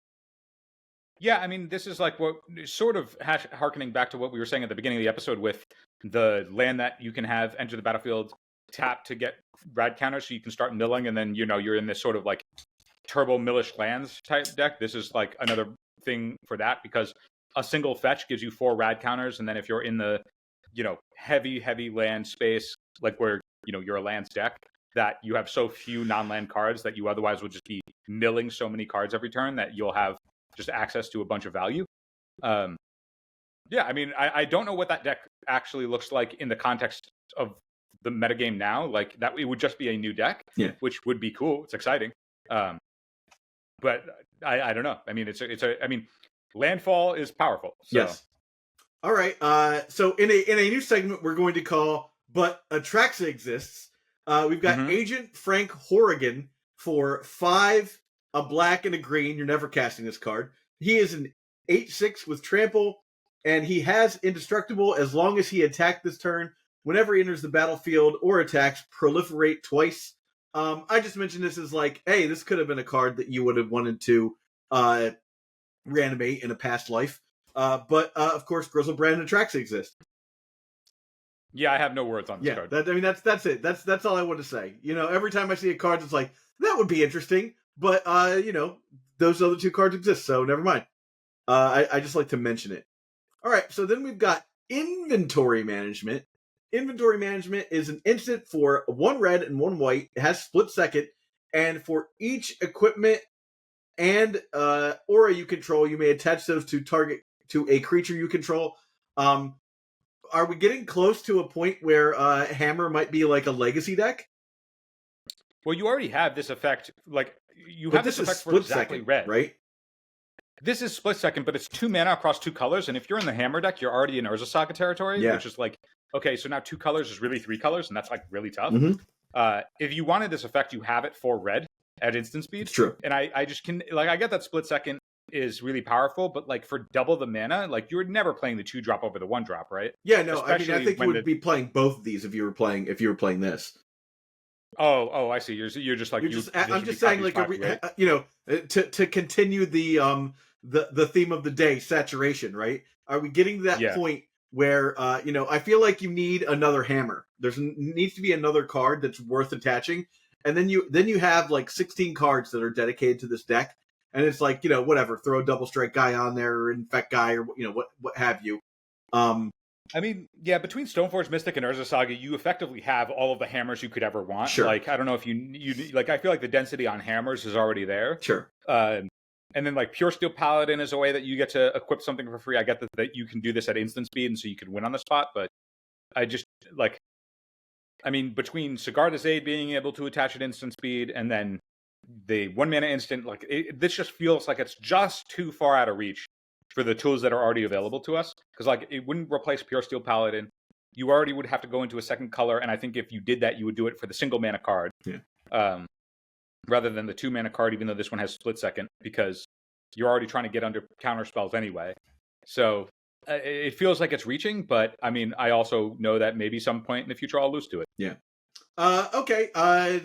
[SPEAKER 2] Yeah, I mean, this is like what sort of harkening back to what we were saying at the beginning of the episode with the land that you can have enter the battlefield, tap to get rad counters so you can start milling, and then, you're in this sort of like turbo Millish lands type deck. This is like another thing for that, because a single fetch gives you 4 rad counters, and then if you're in the, heavy land space, like where, you're a lands deck, that you have so few non-land cards that you otherwise would just be milling so many cards every turn that you'll have just access to a bunch of value. Yeah, I mean, I don't know what that deck actually looks like in the context of the metagame now. Like, that it would just be a new deck, which would be cool. It's exciting. But I don't know. I mean, I mean, landfall is powerful. So.
[SPEAKER 1] Yes. All right. So in a new segment we're going to call "But Atraxa Exists," we've got Agent Frank Horrigan for 5, a black and a green. You're never casting this card. He is an 8/6 with trample, and he has indestructible as long as he attacked this turn. Whenever he enters the battlefield or attacks, proliferate twice. I just mentioned this as like, hey, this could have been a card that you would have wanted to reanimate in a past life. But of course, Grizzlebrand and Atraxa exist.
[SPEAKER 2] Yeah, I have no words on this card.
[SPEAKER 1] That's it. That's all I want to say. Every time I see a card, it's like, that would be interesting. But, those other 2 cards exist, so never mind. I just like to mention it. All right, so then we've got Inventory Management. Inventory management is an instant for 1 red and 1 white. It has split second, and for each equipment and aura you control, you may attach those to a creature you control. Are we getting close to a point where Hammer might be like a legacy deck?
[SPEAKER 2] Well, you already have this effect. Like you have this effect for exactly
[SPEAKER 1] second,
[SPEAKER 2] red,
[SPEAKER 1] right?
[SPEAKER 2] This is split second, but it's 2 mana across 2 colors. And if you're in the Hammer deck, you're already in Urza Saga territory, which is like, okay, so now 2 colors is really 3 colors, and that's like really tough. If you wanted this effect, you have it for red at instant speed.
[SPEAKER 1] It's true.
[SPEAKER 2] And I just can, like, I get that split second is really powerful, but like for double the mana, like you were never playing the 2-drop over the 1-drop, right?
[SPEAKER 1] Yeah, no, especially I think you would be playing both of these if you were playing this.
[SPEAKER 2] Oh, I see. You're just like
[SPEAKER 1] I'm just saying, like, you know, to continue the theme of the day, saturation, right? Are we getting to that point where you know, I feel like you need another Hammer. Needs to be another card that's worth attaching, and then you have like 16 cards that are dedicated to this deck, and it's like, you know, whatever, throw a double strike guy on there, or infect guy, or you know, what have you.
[SPEAKER 2] I mean, yeah, between Stoneforge Mystic and Urza Saga, you effectively have all of the hammers you could ever want.
[SPEAKER 1] Sure.
[SPEAKER 2] Like, I don't know if you like, I feel like the density on hammers is already there.
[SPEAKER 1] Sure.
[SPEAKER 2] And then like Pure Steel Paladin is a way that you get to equip something for free. I get that you can do this at instant speed, and so you can win on the spot. But I just like, I mean, between Sigarda's Aid being able to attach at instant speed, and then the 1 mana instant, like this just feels like it's just too far out of reach for the tools that are already available to us. Because like it wouldn't replace Pure Steel Paladin. You already would have to go into a second color, and I think if you did that, you would do it for the single mana card.
[SPEAKER 1] Yeah.
[SPEAKER 2] Rather than the 2 mana card, even though this one has split second, because you're already trying to get under counter spells anyway. So it feels like it's reaching, but I mean, I also know that maybe some point in the future I'll lose to it.
[SPEAKER 1] Yeah. Okay.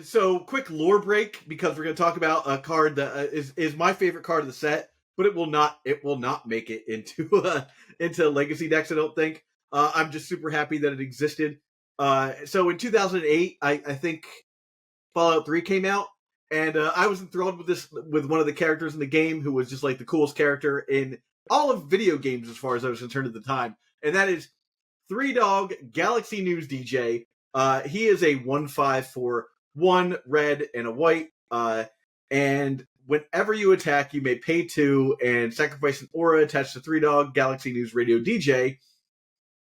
[SPEAKER 1] So quick lore break, because we're going to talk about a card that is my favorite card of the set, but it will not make it into legacy decks, I don't think. I'm just super happy that it existed. So in 2008, I think Fallout 3 came out. And I was enthralled with one of the characters in the game who was just like the coolest character in all of video games as far as I was concerned at the time. And that is 3-Dog Galaxy News DJ. He is a 1/5 for 1 red and a white. And whenever you attack, you may pay 2 and sacrifice an aura attached to 3-Dog Galaxy News Radio DJ.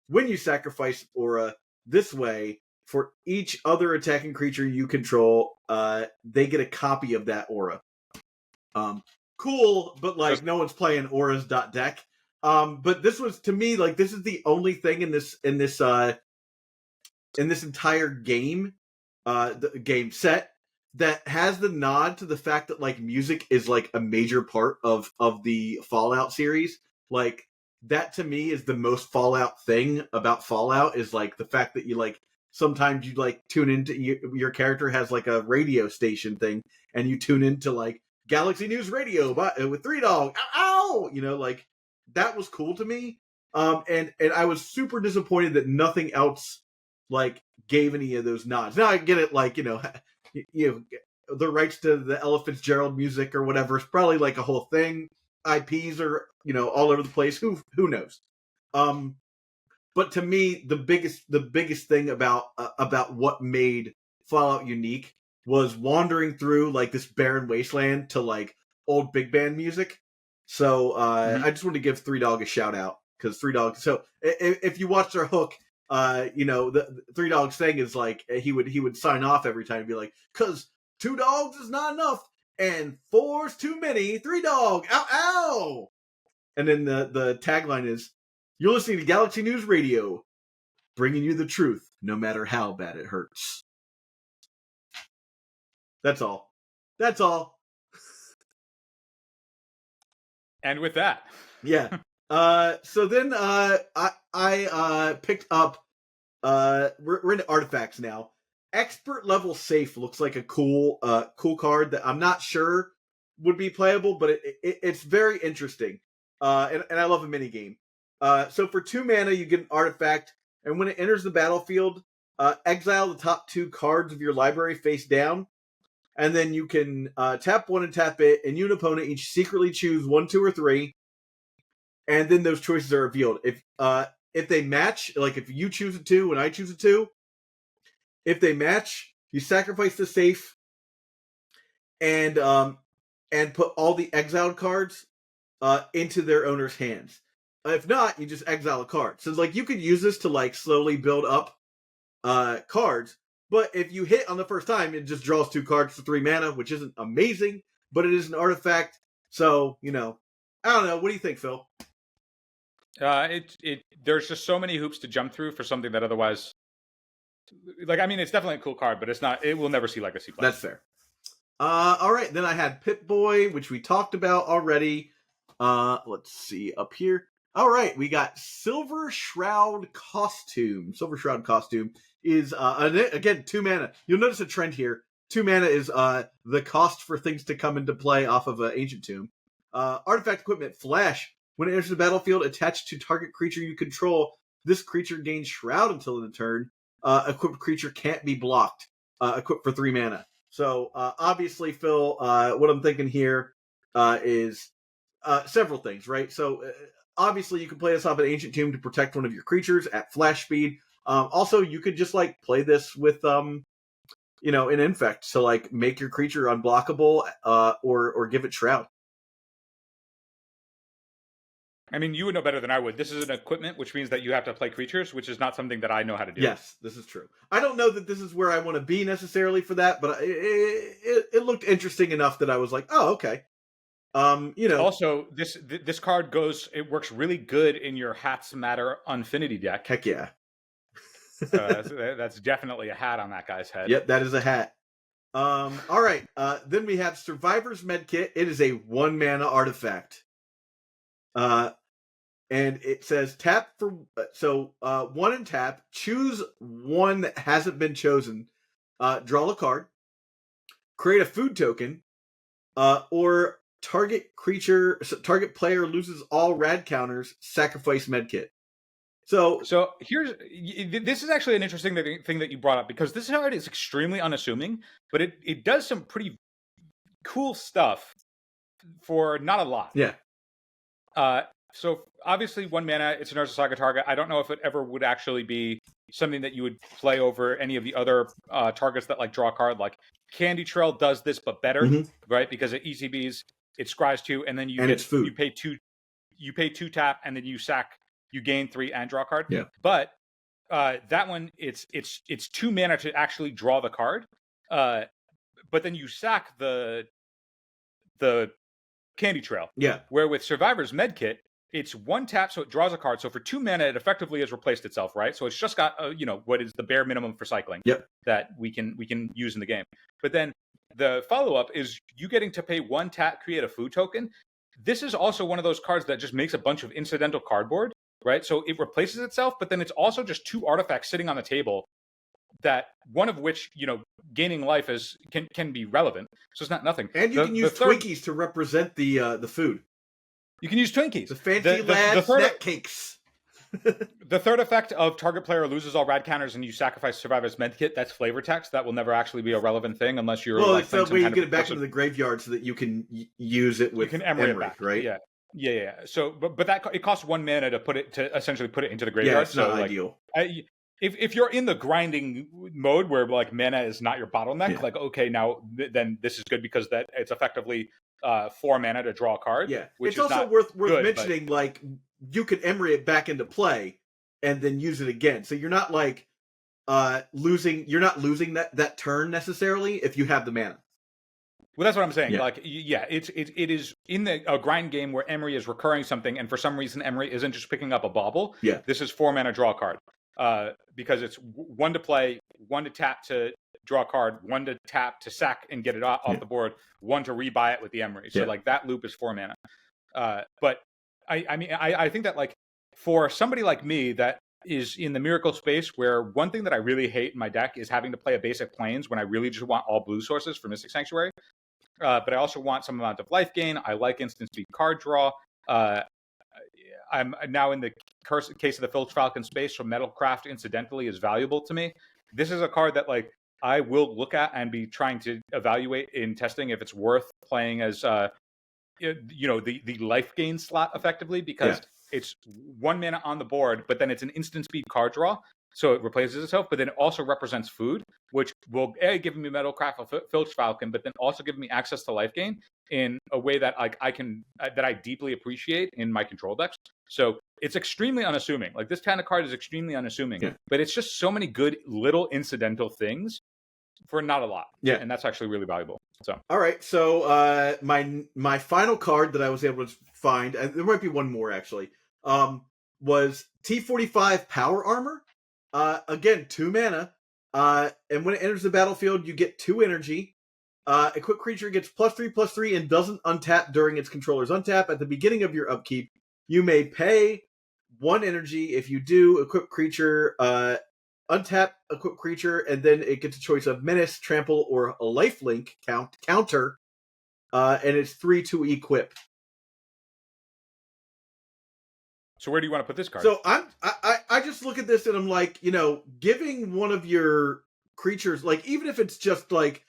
[SPEAKER 1] When you sacrifice an aura this way, for each other attacking creature you control, they get a copy of that aura. Cool, but like no one's playing auras.deck. But this was, to me, like this is the only thing in this entire game, the game set, that has the nod to the fact that like music is like a major part of the Fallout series. Like that to me is the most Fallout thing about Fallout, is like the fact that you like sometimes you like tune into your character has like a radio station thing, and you tune into like Galaxy News Radio with 3-Dog. Ow! You know, like that was cool to me. And I was super disappointed that nothing else like gave any of those nods. Now I get it, like, you know, the rights to the Ella Fitzgerald music or whatever is probably like a whole thing. IPs are, you know, all over the place. Who knows? But to me, the biggest thing about what made Fallout unique was wandering through like this barren wasteland to like old big band music. So I just want to give 3-Dog a shout out, because 3-Dog. So if you watch their hook, you know, the 3-Dog's thing is like he would sign off every time and be like, "'Cause 2 dogs is not enough and 4's too many. 3-Dog, ow ow." And then the tagline is, "You're listening to Galaxy News Radio, bringing you the truth, no matter how bad it hurts." That's all. That's all.
[SPEAKER 2] And with that,
[SPEAKER 1] yeah. So then I picked up. We're into artifacts now. Expert level safe looks like a cool card that I'm not sure would be playable, but it's very interesting. And I love a mini game. So for 2 mana, you get an artifact, and when it enters the battlefield, exile the top 2 cards of your library face down, and then you can tap 1 and tap it, and you and opponent each secretly choose 1, 2, or 3, and then those choices are revealed. if they match, like if you choose a 2 and I choose a 2, if they match, you sacrifice the safe and put all the exiled cards into their owner's hands. If not, you just exile a card. So like you could use this to like slowly build up cards, but if you hit on the first time, it just draws 2 cards for 3 mana, which isn't amazing, but it is an artifact. So, I don't know. What do you think, Phil?
[SPEAKER 2] There's just so many hoops to jump through for something that otherwise, it's definitely a cool card, but it will never see legacy play.
[SPEAKER 1] That's fair. All right, then I had Pipboy, which we talked about already. Let's see up here. All right, we got Silver Shroud Costume. Silver Shroud Costume is again 2 mana. You'll notice a trend here. 2 mana is the cost for things to come into play off of an Ancient Tomb. Artifact equipment Flash. When it enters the battlefield, attached to target creature you control, this creature gains Shroud until the turn. Equipped creature can't be blocked. Equipped for 3 mana. So obviously, Phil, what I'm thinking here is several things, right? So obviously, you can play this off an Ancient Tomb to protect one of your creatures at flash speed. Also, you could just like play this with an Infect to like make your creature unblockable or give it Shroud.
[SPEAKER 2] You would know better than I would. This is an equipment, which means that you have to play creatures, which is not something that I know how to do.
[SPEAKER 1] Yes, this is true. I don't know that this is where I want to be necessarily for that, but it looked interesting enough that I was like, oh, okay.
[SPEAKER 2] Also, this card it works really good in your Hats Matter Unfinity deck.
[SPEAKER 1] Heck yeah.
[SPEAKER 2] That's definitely a hat on that guy's head.
[SPEAKER 1] Yep, that is a hat. All right. Then we have Survivor's Medkit. It is a 1 mana artifact. And it says tap for 1 and tap. Choose one that hasn't been chosen. Draw a card. Create a food token. Or target player loses all rad counters. Sacrifice Medkit. So
[SPEAKER 2] this is actually an interesting thing that you brought up, because this card is extremely unassuming, but it does some pretty cool stuff for not a lot.
[SPEAKER 1] Yeah.
[SPEAKER 2] So obviously 1 mana, it's an Urza Saga target. I don't know if it ever would actually be something that you would play over any of the other targets that like draw a card. Like Candy Trail does this, but better, right? Because it ECBs, it scries 2, and then it's food. You pay 2 tap, and then you sack. You gain 3 and draw a card.
[SPEAKER 1] Yeah.
[SPEAKER 2] But that one, it's 2 mana to actually draw the card. But then you sack the Candy Trail.
[SPEAKER 1] Yeah.
[SPEAKER 2] Where with Survivor's Medkit, it's 1 tap, so it draws a card. So for 2 mana, it effectively has replaced itself, right? So it's just got what is the bare minimum for cycling that we can use in the game. But then the follow-up is you getting to pay 1 tap, create a food token. This is also one of those cards that just makes a bunch of incidental cardboard, right? So it replaces itself, but then it's also just 2 artifacts sitting on the table, that one of which, gaining life can be relevant. So it's not nothing.
[SPEAKER 1] And you can use Twinkies to represent the food.
[SPEAKER 2] You can use Twinkies.
[SPEAKER 1] The fancy lad snack cakes.
[SPEAKER 2] The third effect of target player loses all rad counters and you sacrifice Survivor's Medkit, that's flavor text. That will never actually be a relevant thing unless you're...
[SPEAKER 1] Well, it's that way you get it back into the graveyard so that you can use it with Emery, it back, right?
[SPEAKER 2] Yeah. So, but that it costs 1 mana to essentially put it into the graveyard.
[SPEAKER 1] Yeah, it's not ideal.
[SPEAKER 2] If you're in the grinding mode where like mana is not your bottleneck, like okay, now then this is good because that it's effectively 4 mana to draw a card.
[SPEAKER 1] Yeah,
[SPEAKER 2] which
[SPEAKER 1] it's also worth mentioning. But... like you could Emery it back into play and then use it again. So you're not like losing. You're not losing that turn necessarily if you have the mana.
[SPEAKER 2] Well, that's what I'm saying. Like, it is in a grind game where Emery is recurring something, and for some reason Emery isn't just picking up a bauble.
[SPEAKER 1] Yeah,
[SPEAKER 2] this is 4 mana draw a card. Because it's 1 to play, 1 to tap to draw a card, 1 to tap to sack and get it off the board, 1 to rebuy it with the Emery. So like that loop is 4 mana. But I think that like for somebody like me that is in the miracle space, where one thing that I really hate in my deck is having to play a basic plains when I really just want all blue sources for Mystic Sanctuary. But I also want some amount of life gain. I like instant speed card draw. I'm now in the case of the Filch Falcon space, so Metalcraft incidentally is valuable to me. This is a card that like I will look at and be trying to evaluate in testing if it's worth playing as the life gain slot effectively, because it's 1 mana on the board, but then it's an instant speed card draw. So it replaces itself, but then it also represents food, which will give me Metal Craft Filch Falcon, but then also give me access to life gain in a way that like I deeply appreciate in my control decks. So it's extremely unassuming. Like this kind of card is extremely unassuming, but it's just so many good little incidental things for not a lot.
[SPEAKER 1] Yeah,
[SPEAKER 2] and that's actually really valuable. So
[SPEAKER 1] all right, so my final card that I was able to find, and there might be one more actually, was T45 Power Armor. Again, 2 mana. And when it enters the battlefield, you get 2 energy. Equipped creature gets +3/+3 and doesn't untap during its controller's untap. At the beginning of your upkeep, you may pay 1 energy. If you do, equipped creature, untap equipped creature, and then it gets a choice of Menace, Trample, or a lifelink counter. And it's 3 to equip.
[SPEAKER 2] So where do you want to put this card?
[SPEAKER 1] So I just look at this and I'm like, giving one of your creatures, like even if it's just like,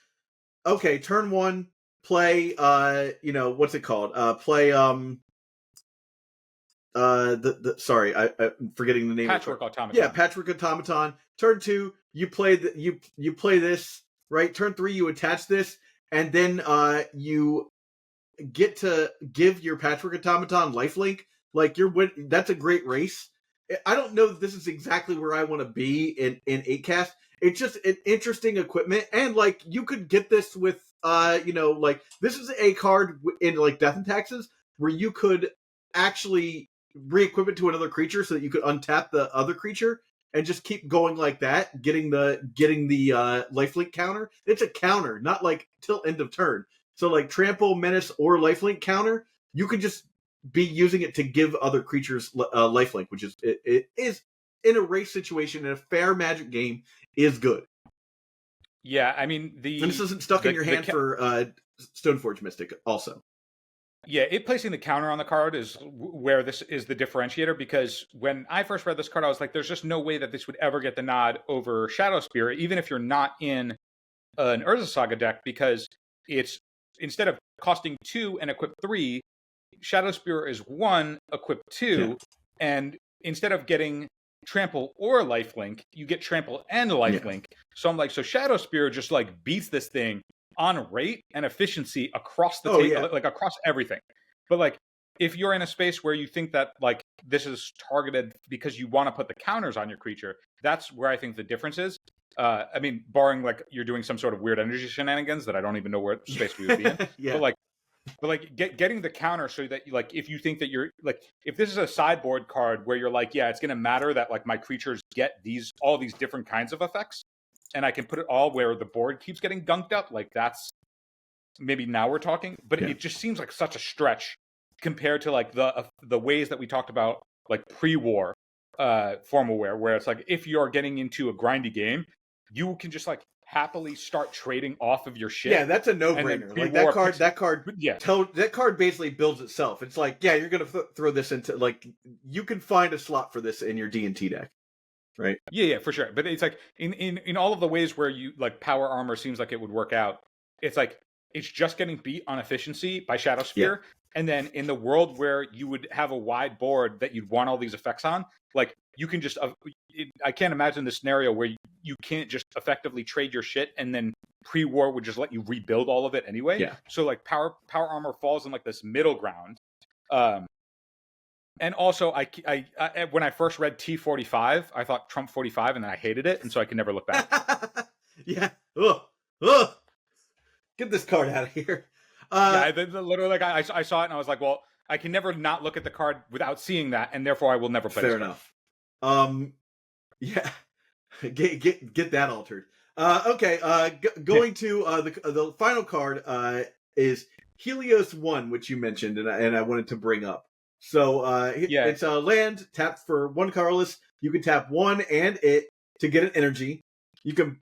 [SPEAKER 1] okay, turn 1, play, what's it called? Play sorry, I'm forgetting the name.
[SPEAKER 2] Patchwork Automaton.
[SPEAKER 1] Yeah, Patchwork Automaton. Turn 2, you play you play this, right? Turn 3, you attach this, and then you get to give your Patchwork Automaton lifelink. Like that's a great race. I don't know that this is exactly where I want to be in 8-cast. It's just an interesting equipment, and like you could get this with like this is a card in like Death and Taxes where you could actually re-equip it to another creature so that you could untap the other creature and just keep going like that, getting the lifelink counter. It's a counter, not like till end of turn. So like Trample, Menace, or lifelink counter, you could just be using it to give other creatures lifelink, which is it is in a race situation in a fair Magic game is good.
[SPEAKER 2] Yeah, I mean
[SPEAKER 1] and this isn't stuck in your hand for Stoneforge Mystic also.
[SPEAKER 2] Yeah, it placing the counter on the card is where this is the differentiator, because when I first read this card, I was like, there's just no way that this would ever get the nod over Shadow Spear, even if you're not in an Urza Saga deck, because it's instead of costing 2 and equip 3, Shadow Spear is 1, equip 2, and instead of getting Trample or Lifelink, you get Trample and Lifelink. So I'm like, so Shadow Spear just like beats this thing on rate and efficiency across the table, like across everything. But like, if you're in a space where you think that like this is targeted because you want to put the counters on your creature, that's where I think the difference is. I mean, barring like you're doing some sort of weird energy shenanigans that I don't even know where space we would be in. But like getting the counter so that you, like, if you think that you're like, if this is a sideboard card where you're like, yeah, it's going to matter that like my creatures get all these different kinds of effects, and I can put it all where the board keeps getting gunked up, like that's maybe now we're talking. But it just seems like such a stretch compared to like the ways that we talked about like pre-war Formalware, where it's like if you're getting into a grindy game, you can just like happily start trading off of your shit.
[SPEAKER 1] Yeah, that's a no-brainer. Like that card basically builds itself. It's like, yeah, you're gonna throw this into like you can find a slot for this in your D&T deck, right?
[SPEAKER 2] Yeah, for sure. But it's like in all of the ways where you like Power Armor seems like it would work out. It's like it's just getting beat on efficiency by Shadow Spear, and then in the world where you would have a wide board that you'd want all these effects on, like you can just. I can't imagine the scenario where you can't just effectively trade your shit and then pre-war would just let you rebuild all of it anyway.
[SPEAKER 1] Yeah.
[SPEAKER 2] So like power armor falls in like this middle ground. And also I when I first read T45, I thought Trump 45 and then I hated it, and so I can never look back.
[SPEAKER 1] Yeah. Ugh. Get this card out of here.
[SPEAKER 2] Literally, like I saw it and I was like, well, I can never not look at the card without seeing that, and therefore I will never play.
[SPEAKER 1] Fair enough. Yeah, get that altered. Okay. Going to the final card is Helios 1, which you mentioned, and I wanted to bring up. So it's a land tapped for 1 colorless. You can tap 1 and it to get an energy. You can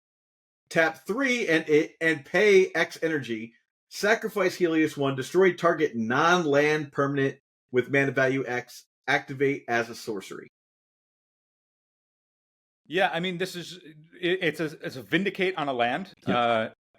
[SPEAKER 1] tap 3 and it and pay X energy. Sacrifice Helios 1. Destroy target non-land permanent with mana value X. Activate as a sorcery.
[SPEAKER 2] Yeah, I mean, this is it's a Vindicate on a land.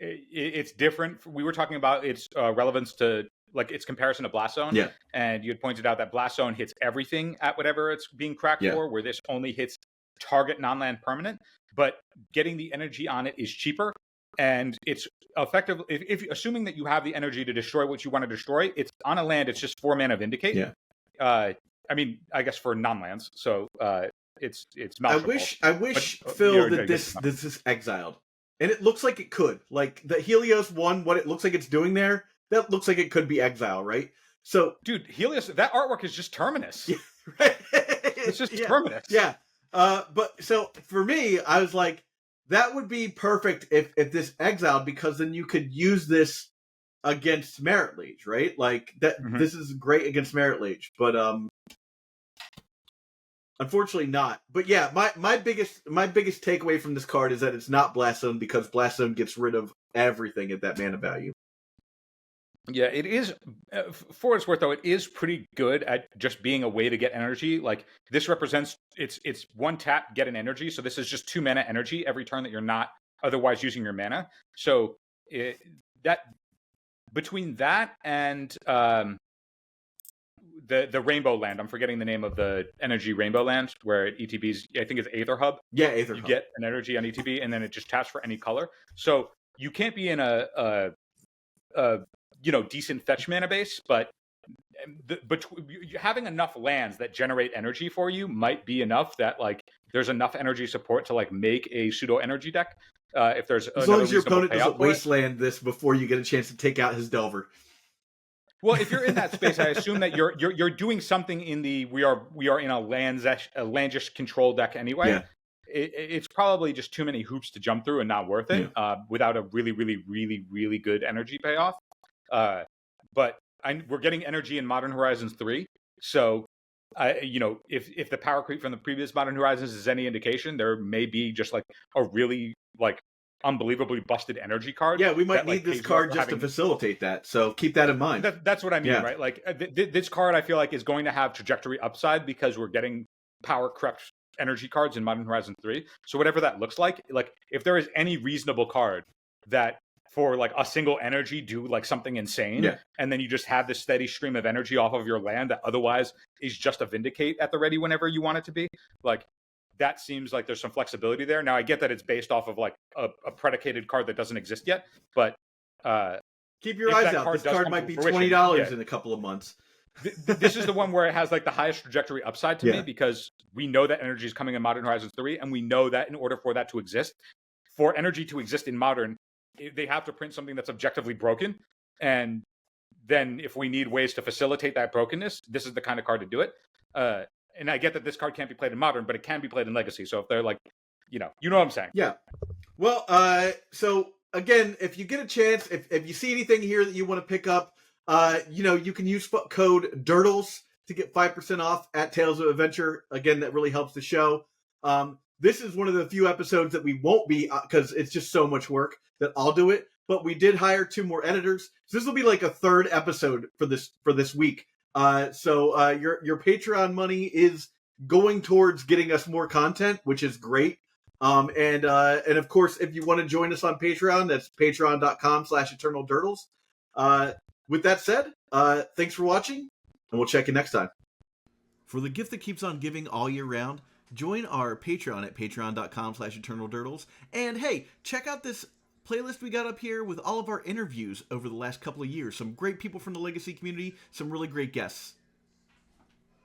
[SPEAKER 2] It's different. We were talking about its relevance to like its comparison to Blast Zone.
[SPEAKER 1] Yeah.
[SPEAKER 2] And you had pointed out that Blast Zone hits everything at whatever it's being cracked
[SPEAKER 1] Yeah.
[SPEAKER 2] for, where this only hits target non-land permanent. But getting the energy on it is cheaper, and it's effective. If assuming that you have the energy to destroy what you want to destroy, it's on a land. It's just 4 mana Vindicate.
[SPEAKER 1] Yeah.
[SPEAKER 2] I mean, I guess for non-lands. So it's
[SPEAKER 1] I
[SPEAKER 2] malleable.
[SPEAKER 1] wish Phil, that this is exiled, and it looks like it could. Like the Helios one, what it looks like it's doing there, that looks like it could be exile, right? So,
[SPEAKER 2] dude, Helios, that artwork is just Terminus.
[SPEAKER 1] Yeah, right?
[SPEAKER 2] It's just Terminus.
[SPEAKER 1] Yeah. But so for me, I was like, that would be perfect if this exiled, because then you could use this against Merit Liege, right? Like that. This is great against Merit Liege, but unfortunately not. But yeah, my biggest takeaway from this card is that it's not Blast Zone, because Blast Zone gets rid of everything at that mana value.
[SPEAKER 2] Yeah, it is. For what it's worth, though, it is pretty good at just being a way to get energy. Like this represents it's 1 tap, get an energy. So this is just 2 mana energy every turn that you're not otherwise using your mana. So that between that and the Rainbow Land, I'm forgetting the name of the energy Rainbow Land, where ETB's, I think it's Aether Hub.
[SPEAKER 1] Yeah, Aether
[SPEAKER 2] Hub. You get an energy on ETB, and then it just taps for any color. So you can't be in a decent fetch mana base, but having enough lands that generate energy for you might be enough that like there's enough energy support to like make a pseudo energy deck. If there's
[SPEAKER 1] as long as your opponent doesn't wasteland this before you get a chance to take out his Delver.
[SPEAKER 2] Well, if you're in that space, I assume that you're doing something in the we are in a landish control deck anyway.
[SPEAKER 1] Yeah.
[SPEAKER 2] It's probably just too many hoops to jump through and not worth it without a really, really, really, really good energy payoff. But we're getting energy in Modern Horizons 3, so if the power creep from the previous Modern Horizons is any indication, there may be just like a really like unbelievably busted energy card.
[SPEAKER 1] Yeah, we might need this card just to facilitate that, so keep that in mind.
[SPEAKER 2] That's what I mean, right? Like this card, I feel like is going to have trajectory upside because we're getting power crept energy cards in Modern Horizons 3. So whatever that looks like if there is any reasonable card that for like a single energy do like something insane, and then you just have this steady stream of energy off of your land that otherwise is just a Vindicate at the ready whenever you want it to be, like that seems like there's some flexibility there. Now I get that it's based off of like a predicated card that doesn't exist yet, but
[SPEAKER 1] keep your eyes out. This card might be $20 in a couple of months.
[SPEAKER 2] This is the one where it has like the highest trajectory upside to me, because we know that energy is coming in Modern Horizons 3, and we know that in order for that to exist, for energy to exist in Modern, they have to print something that's objectively broken. And then if we need ways to facilitate that brokenness, this is the kind of card to do it. And I get that this card can't be played in Modern, but it can be played in Legacy. So if they're like, you know what I'm saying.
[SPEAKER 1] Yeah. Well, so again, if you get a chance, if you see anything here that you want to pick up, you can use code DURTLES to get 5% off at Tales of Adventure. Again, that really helps the show. This is one of the few episodes that we won't be, because it's just so much work that I'll do it. But we did hire 2 more editors, so this will be like a 3rd episode for this week. So your Patreon money is going towards getting us more content, which is great. And of course, if you want to join us on Patreon, that's patreon.com/eternaldurtles. With that said, thanks for watching, and we'll check you next time. For the gift that keeps on giving all year round, join our Patreon at patreon.com/eternaldurtles. And hey, check out this playlist we got up here with all of our interviews over the last couple of years. Some great people from the Legacy community, some really great guests.